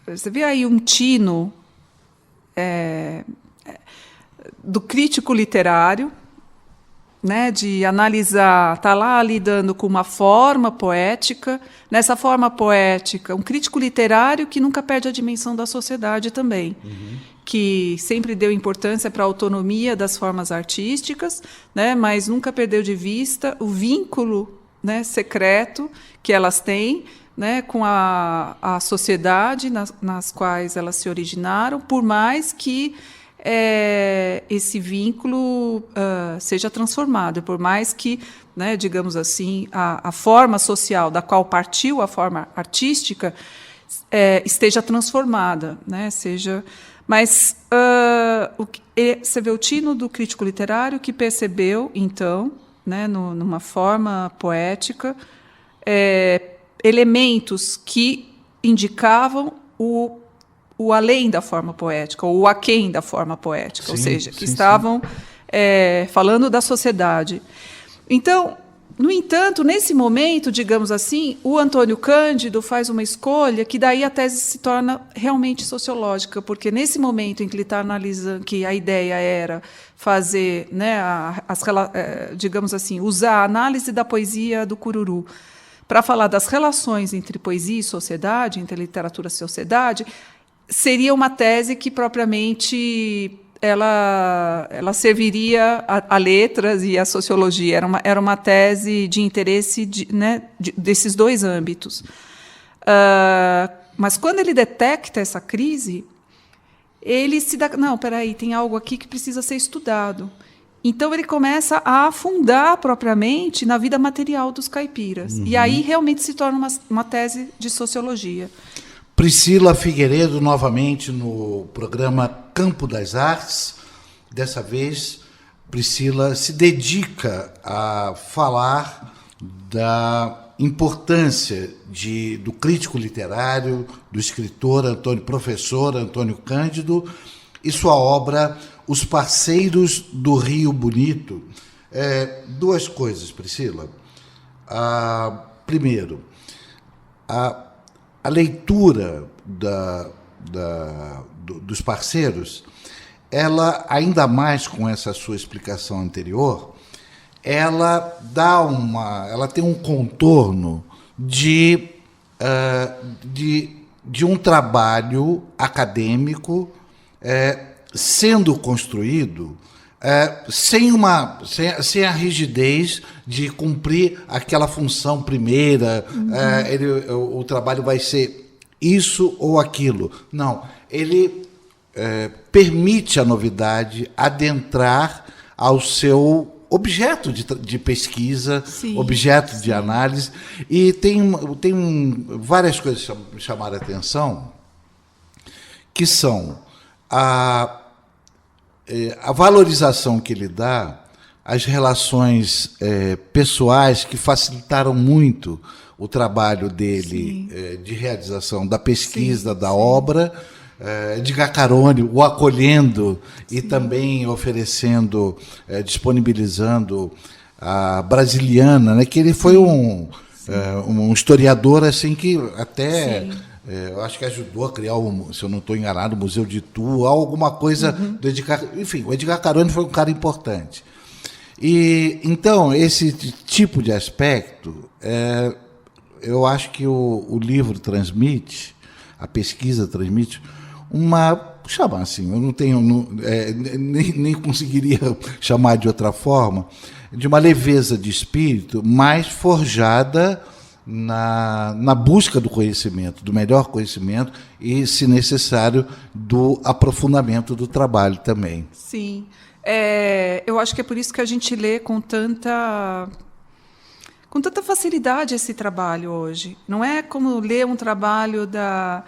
[SPEAKER 6] você vê aí um tino do crítico literário, né, de analisar, está lá lidando com uma forma poética. Nessa forma poética, um crítico literário que nunca perde a dimensão da sociedade também, que sempre deu importância para a autonomia das formas artísticas, né, mas nunca perdeu de vista o vínculo, né, secreto que elas têm, né, com a sociedade nas quais elas se originaram, por mais que esse vínculo seja transformado, por mais que, né, digamos assim, a forma social da qual partiu a forma artística esteja transformada, né, mas você vê o tino do crítico literário que percebeu, então, né, numa forma poética, elementos que indicavam o além da forma poética, ou o aquém da forma poética, ou seja, que estavam falando da sociedade. Então, no entanto, nesse momento, digamos assim, o Antônio Cândido faz uma escolha que daí a tese se torna realmente sociológica, porque nesse momento em que ele está analisando, que a ideia era fazer, né, digamos assim, usar a análise da poesia do Cururu para falar das relações entre poesia e sociedade, entre literatura e sociedade, seria uma tese que propriamente ela serviria a letras e a sociologia. Era uma tese de interesse desses dois âmbitos. Mas quando ele detecta essa crise, ele se dá... Não, peraí, tem algo aqui que precisa ser estudado. Então, ele começa a afundar propriamente na vida material dos caipiras. E aí, realmente, se torna uma tese de sociologia.
[SPEAKER 2] Priscila Figueiredo, novamente no programa Campo das Artes. Dessa vez, Priscila se dedica a falar da importância do crítico literário, do escritor, professor Antônio Cândido, e sua obra Os Parceiros do Rio Bonito. Duas coisas, Priscila. Primeiro, a leitura dos parceiros, ela, ainda mais com essa sua explicação anterior, ela tem um contorno de um trabalho acadêmico sendo construído sem a rigidez de cumprir aquela função primeira. O trabalho vai ser isso ou aquilo. Não, ele permite a novidade adentrar ao seu objeto de pesquisa, sim, objeto de análise. E tem várias coisas que me chamaram a atenção, que são a valorização que ele dá às relações pessoais, que facilitaram muito o trabalho dele de realização da pesquisa, sim, da obra. Edgar Carone o acolhendo, sim, e também oferecendo, disponibilizando a Brasiliana, né, que ele foi um historiador assim, que até eu acho que ajudou a criar, se eu não estou enganado, o Museu de Itu, alguma coisa do Edgar. Enfim, o Edgar Carone foi um cara importante. E então, esse tipo de aspecto, eu acho que o livro transmite, a pesquisa transmite chamar assim, eu não tenho, nem conseguiria chamar de outra forma, de uma leveza de espírito mais forjada na busca do conhecimento, do melhor conhecimento e, se necessário, do aprofundamento do trabalho também.
[SPEAKER 6] Sim. Eu acho que é por isso que a gente lê com tanta facilidade esse trabalho hoje. Não é como ler um trabalho da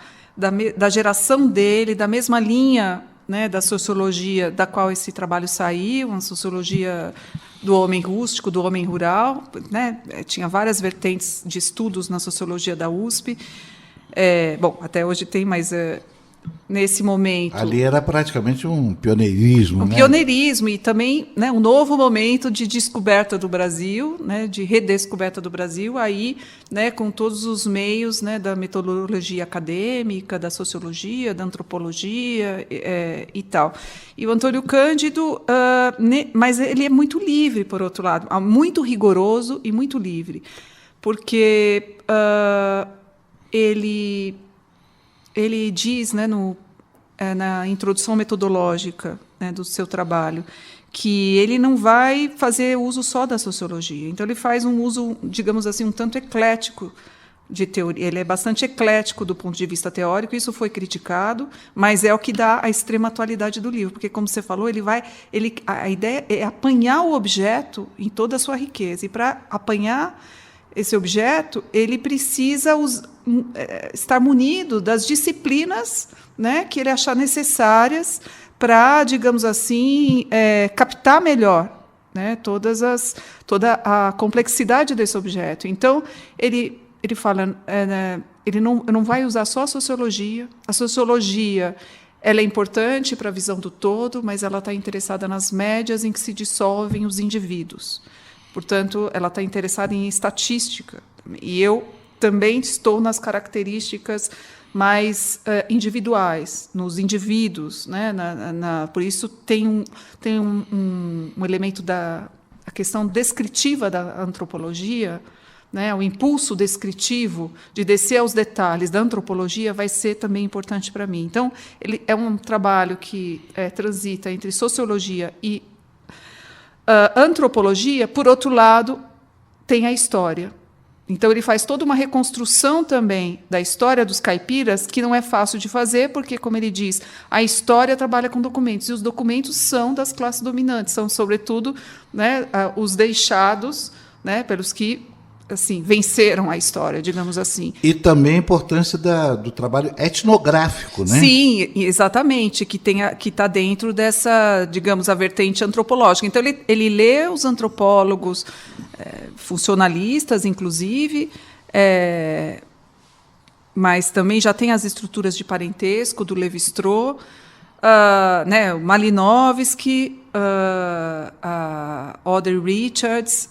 [SPEAKER 6] geração dele, da mesma linha, né, da sociologia da qual esse trabalho saiu, uma sociologia do homem rústico, do homem rural, né? Tinha várias vertentes de estudos na sociologia da USP. Bom, até hoje tem, mas nesse momento...
[SPEAKER 2] Ali era praticamente um pioneirismo.
[SPEAKER 6] Um pioneirismo e também, né, um novo momento de descoberta do Brasil, né, de redescoberta do Brasil, aí, né, com todos os meios, né, da metodologia acadêmica, da sociologia, da antropologia e tal. E o Antônio Cândido, mas ele é muito livre, por outro lado, muito rigoroso e muito livre, porque ele diz, né, na introdução metodológica, né, do seu trabalho, que ele não vai fazer uso só da sociologia. Então, ele faz um uso, digamos assim, um tanto eclético de teoria. Ele é bastante eclético do ponto de vista teórico, isso foi criticado, mas é o que dá a extrema atualidade do livro, porque, como você falou, a ideia é apanhar o objeto em toda a sua riqueza. E, para apanhar esse objeto, ele precisa estar munido das disciplinas, né, que ele achar necessárias para, digamos assim, captar melhor, né, toda a complexidade desse objeto. Então, ele fala, ele não vai usar só a sociologia. A sociologia, ela é importante para a visão do todo, mas ela está interessada nas médias em que se dissolvem os indivíduos. Portanto, ela está interessada em estatística. E eu também estou nas características mais individuais, nos indivíduos, né? Por isso tem um elemento a questão descritiva da antropologia, né? O impulso descritivo de descer aos detalhes da antropologia vai ser também importante para mim. Então, ele é um trabalho que transita entre sociologia e antropologia. Por outro lado, tem a história. Então, ele faz toda uma reconstrução também da história dos caipiras, que não é fácil de fazer, porque, como ele diz, a história trabalha com documentos, e os documentos são das classes dominantes, são, sobretudo, né, os deixados, né, pelos que assim, venceram a história, digamos assim.
[SPEAKER 2] E também a importância do trabalho etnográfico, né?
[SPEAKER 6] Sim, exatamente, que está dentro dessa, digamos, a vertente antropológica. Então, ele lê os antropólogos, funcionalistas, inclusive, mas também já tem as estruturas de parentesco do Lévi-Strauss, né, o Malinowski, a Audrey Richards,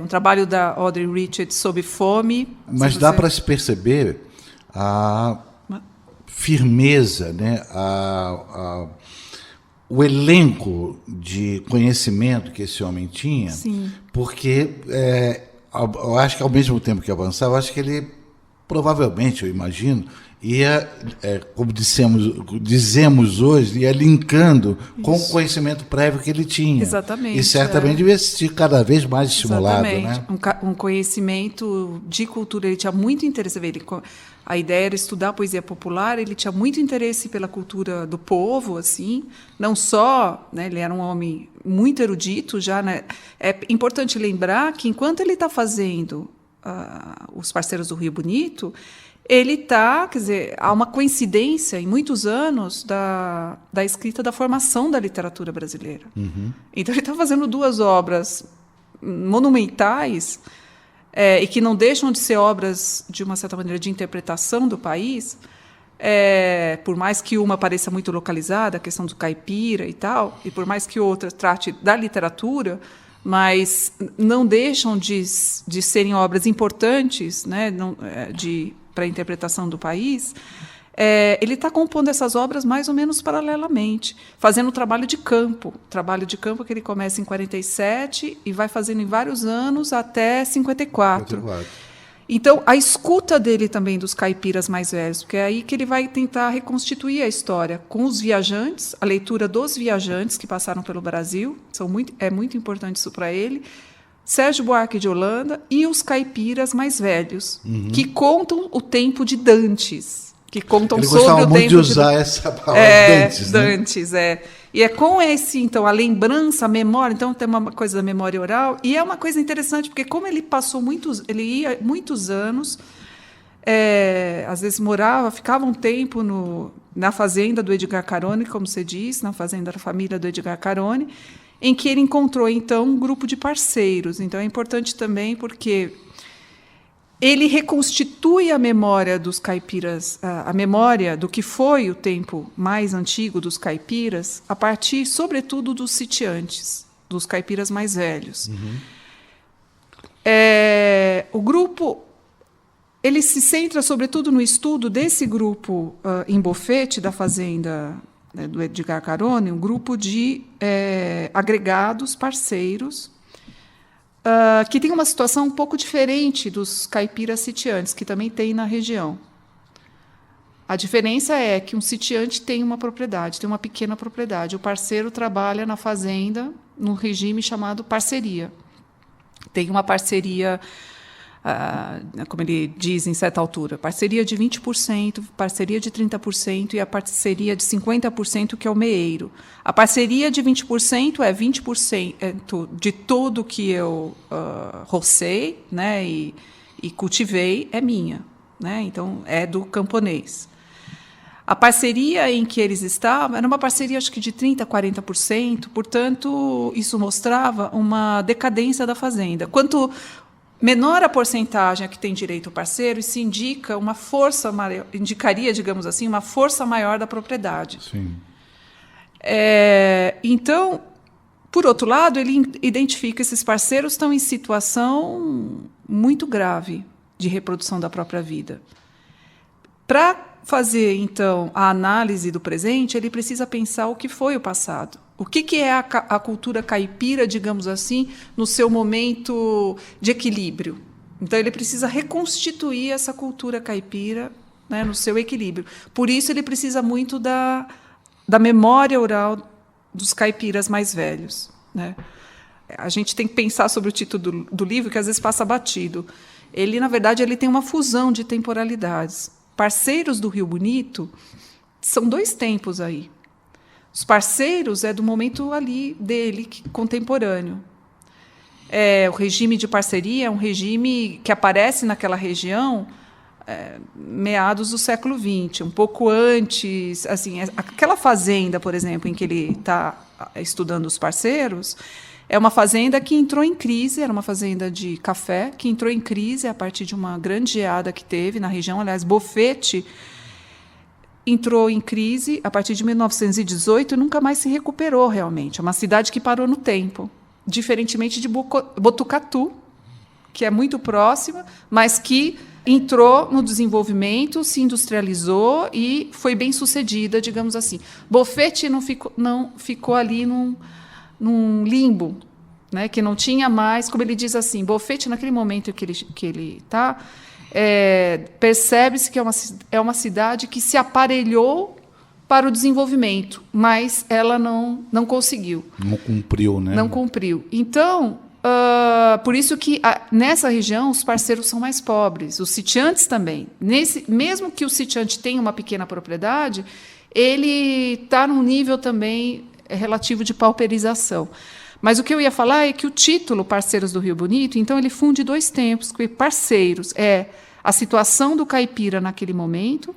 [SPEAKER 6] um trabalho da Audrey Richards sobre fome.
[SPEAKER 2] Mas dá para se perceber a firmeza, né, o elenco de conhecimento que esse homem tinha.
[SPEAKER 6] Sim.
[SPEAKER 2] Porque eu acho que, ao mesmo tempo que avançava, eu acho que ele, provavelmente, eu imagino, ia, como dizemos hoje, ia linkando com o conhecimento prévio que ele tinha.
[SPEAKER 6] Exatamente.
[SPEAKER 2] E certamente devia ser cada vez mais estimulado.
[SPEAKER 6] Exatamente. Né? Um conhecimento de cultura. Ele tinha muito interesse. A ideia era estudar a poesia popular, ele tinha muito interesse pela cultura do povo, assim, não só, né, ele era um homem muito erudito já, né? É importante lembrar que, enquanto ele está fazendo Os Parceiros do Rio Bonito, ele está, quer dizer, há uma coincidência em muitos anos da escrita da formação da literatura brasileira. Uhum. Então, ele está fazendo duas obras monumentais e que não deixam de ser obras, de uma certa maneira, de interpretação do país, por mais que uma pareça muito localizada, a questão do caipira e tal, e por mais que outra trate da literatura, mas não deixam de serem obras importantes, né, para a interpretação do país. Ele está compondo essas obras mais ou menos paralelamente, fazendo trabalho de campo que ele começa em 47 e vai fazendo em vários anos até 54. Então, a escuta dele também dos caipiras mais velhos, porque é aí que ele vai tentar reconstituir a história com os viajantes, a leitura dos viajantes que passaram pelo Brasil, é muito importante isso para ele, Sérgio Buarque de Holanda e os caipiras mais velhos, que contam o tempo de Dantes, que contam sobre o tempo. Ele gostava muito
[SPEAKER 2] de usar essa palavra Dantes, né?
[SPEAKER 6] Dantes, E é com a lembrança, a memória, então tem uma coisa da memória oral, e é uma coisa interessante, porque como ele ia muitos anos, às vezes ficava um tempo na fazenda do Edgar Carone, como você disse, na fazenda da família do Edgar Carone, em que ele encontrou, então, um grupo de parceiros. Então, é importante também porque ele reconstitui a memória dos caipiras, a memória do que foi o tempo mais antigo dos caipiras, a partir, sobretudo, dos sitiantes, dos caipiras mais velhos. Uhum. O grupo ele se centra, sobretudo, no estudo desse grupo em Bofete, da fazenda do Edgar Carone, um grupo de agregados, parceiros, que tem uma situação um pouco diferente dos caipiras sitiantes, que também tem na região. A diferença é que um sitiante tem uma propriedade, tem uma pequena propriedade. O parceiro trabalha na fazenda num regime chamado parceria. Tem uma parceria, como ele diz em certa altura, parceria de 20%, parceria de 30% e a parceria de 50%, que é o meeiro. A parceria de 20% é 20% de tudo que eu rocei, né, e cultivei, é minha, né, então é do camponês. A parceria em que eles estavam era uma parceria, acho que de 30% a 40%, portanto, isso mostrava uma decadência da fazenda. Quanto menor a porcentagem a que tem direito o parceiro, isso indica uma força maior, indicaria, digamos assim, uma força maior da propriedade.
[SPEAKER 2] Sim.
[SPEAKER 6] Então, por outro lado, ele identifica que esses parceiros estão em situação muito grave de reprodução da própria vida. Para fazer, então, a análise do presente, ele precisa pensar o que foi o passado. O que é a cultura caipira, digamos assim, no seu momento de equilíbrio? Então, ele precisa reconstituir essa cultura caipira, né, no seu equilíbrio. Por isso, ele precisa muito da memória oral dos caipiras mais velhos, né? A gente tem que pensar sobre o título do livro, que às vezes passa batido. ele, na verdade, ele tem uma fusão de temporalidades. Parceiros do Rio Bonito são 2 tempos aí. Os parceiros é do momento ali dele, contemporâneo. O regime de parceria é um regime que aparece naquela região meados do século XX, um pouco antes. Assim, aquela fazenda, por exemplo, em que ele está estudando os parceiros, é uma fazenda que entrou em crise, era uma fazenda de café, que entrou em crise a partir de uma grande geada que teve na região. Aliás, Bofete entrou em crise a partir de 1918 e nunca mais se recuperou realmente. É uma cidade que parou no tempo, diferentemente de Botucatu, que é muito próxima, mas que entrou no desenvolvimento, se industrializou e foi bem sucedida, digamos assim. Bofete não ficou ali num limbo, né, que não tinha mais, como ele diz assim, Bofete, naquele momento que ele está, percebe-se que é uma cidade que se aparelhou para o desenvolvimento, mas ela não conseguiu.
[SPEAKER 2] Não cumpriu, né?
[SPEAKER 6] Não cumpriu. Então, por isso que nessa região os parceiros são mais pobres, os sitiantes também. Mesmo que o sitiante tenha uma pequena propriedade, ele está num nível também relativo de pauperização. Mas o que eu ia falar é que o título Parceiros do Rio Bonito, então, ele funde 2 tempos, porque parceiros é a situação do caipira naquele momento,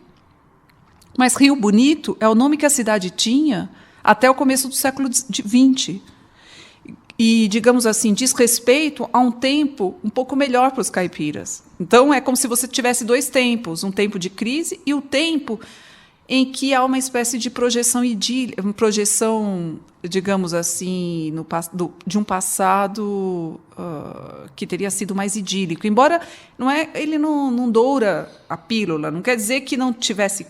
[SPEAKER 6] mas Rio Bonito é o nome que a cidade tinha até o começo do século XX. E, digamos assim, diz respeito a um tempo um pouco melhor para os caipiras. Então, é como se você tivesse 2 tempos, um tempo de crise e o tempo em que há uma espécie de projeção digamos assim, de um passado que teria sido mais idílico. Embora ele não doura a pílula, não quer dizer que não tivesse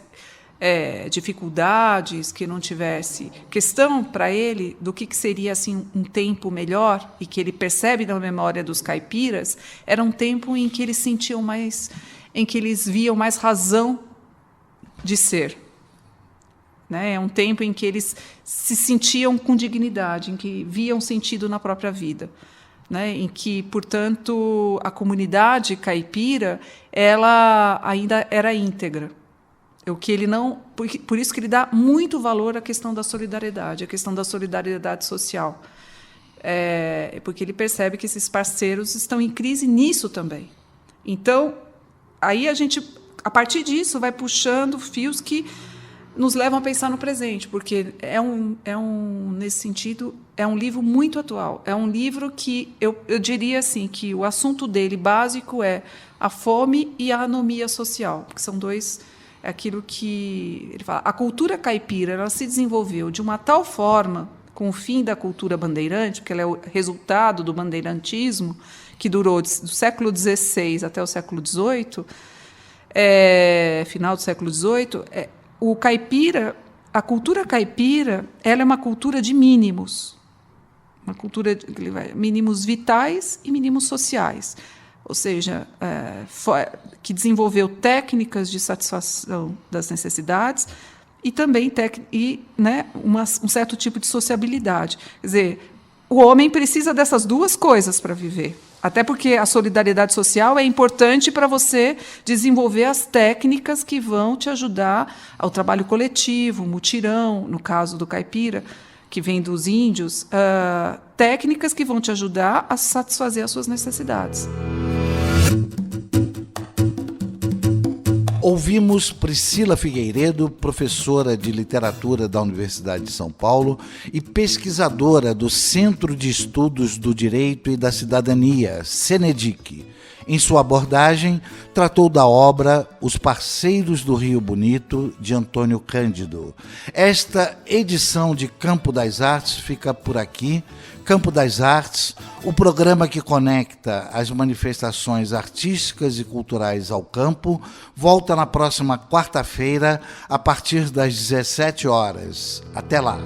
[SPEAKER 6] dificuldades, que não tivesse questão para ele do que seria assim um tempo melhor, e que ele percebe na memória dos caipiras, era um tempo em que eles sentiam mais, em que eles viam mais razão de ser. É um tempo em que eles se sentiam com dignidade, em que viam sentido na própria vida, em que, portanto, a comunidade caipira ela ainda era íntegra. Por isso que ele dá muito valor à questão da solidariedade, à questão da solidariedade social, porque ele percebe que esses parceiros estão em crise nisso também. Então, aí a partir disso, vai puxando fios que nos levam a pensar no presente, porque nesse sentido, é um livro muito atual. É um livro que eu diria assim, que o assunto dele básico é a fome e a anomia social, que são aquilo que ele fala. A cultura caipira ela se desenvolveu de uma tal forma com o fim da cultura bandeirante, porque ela é o resultado do bandeirantismo, que durou do século XVI até o século XVIII, final do século XVIII. A cultura caipira, ela é uma cultura de mínimos, uma cultura de mínimos vitais e mínimos sociais, ou seja, que desenvolveu técnicas de satisfação das necessidades e também um certo tipo de sociabilidade. Quer dizer, o homem precisa dessas 2 coisas para viver. Até porque a solidariedade social é importante para você desenvolver as técnicas que vão te ajudar ao trabalho coletivo, mutirão, no caso do caipira, que vem dos índios, técnicas que vão te ajudar a satisfazer as suas necessidades.
[SPEAKER 2] Ouvimos Priscila Figueiredo, professora de literatura da Universidade de São Paulo e pesquisadora do Centro de Estudos do Direito e da Cidadania, CENEDIC. Em sua abordagem, tratou da obra Os Parceiros do Rio Bonito, de Antônio Cândido. Esta edição de Campo das Artes fica por aqui. Campo das Artes, o programa que conecta as manifestações artísticas e culturais ao campo, volta na próxima quarta-feira, a partir das 17 horas. Até lá!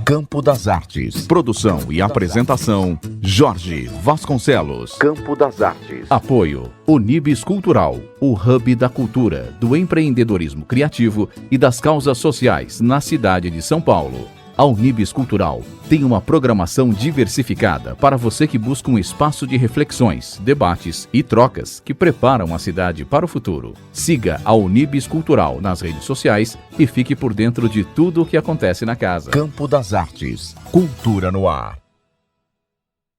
[SPEAKER 1] Campo das Artes. Produção e apresentação, Jorge Vasconcelos. Campo das Artes. Apoio, Unibis Cultural, o hub da cultura, do empreendedorismo criativo e das causas sociais na cidade de São Paulo. A Unibis Cultural tem uma programação diversificada para você que busca um espaço de reflexões, debates e trocas que preparam a cidade para o futuro. Siga a Unibis Cultural nas redes sociais e fique por dentro de tudo o que acontece na casa. Campo das Artes. Cultura no ar.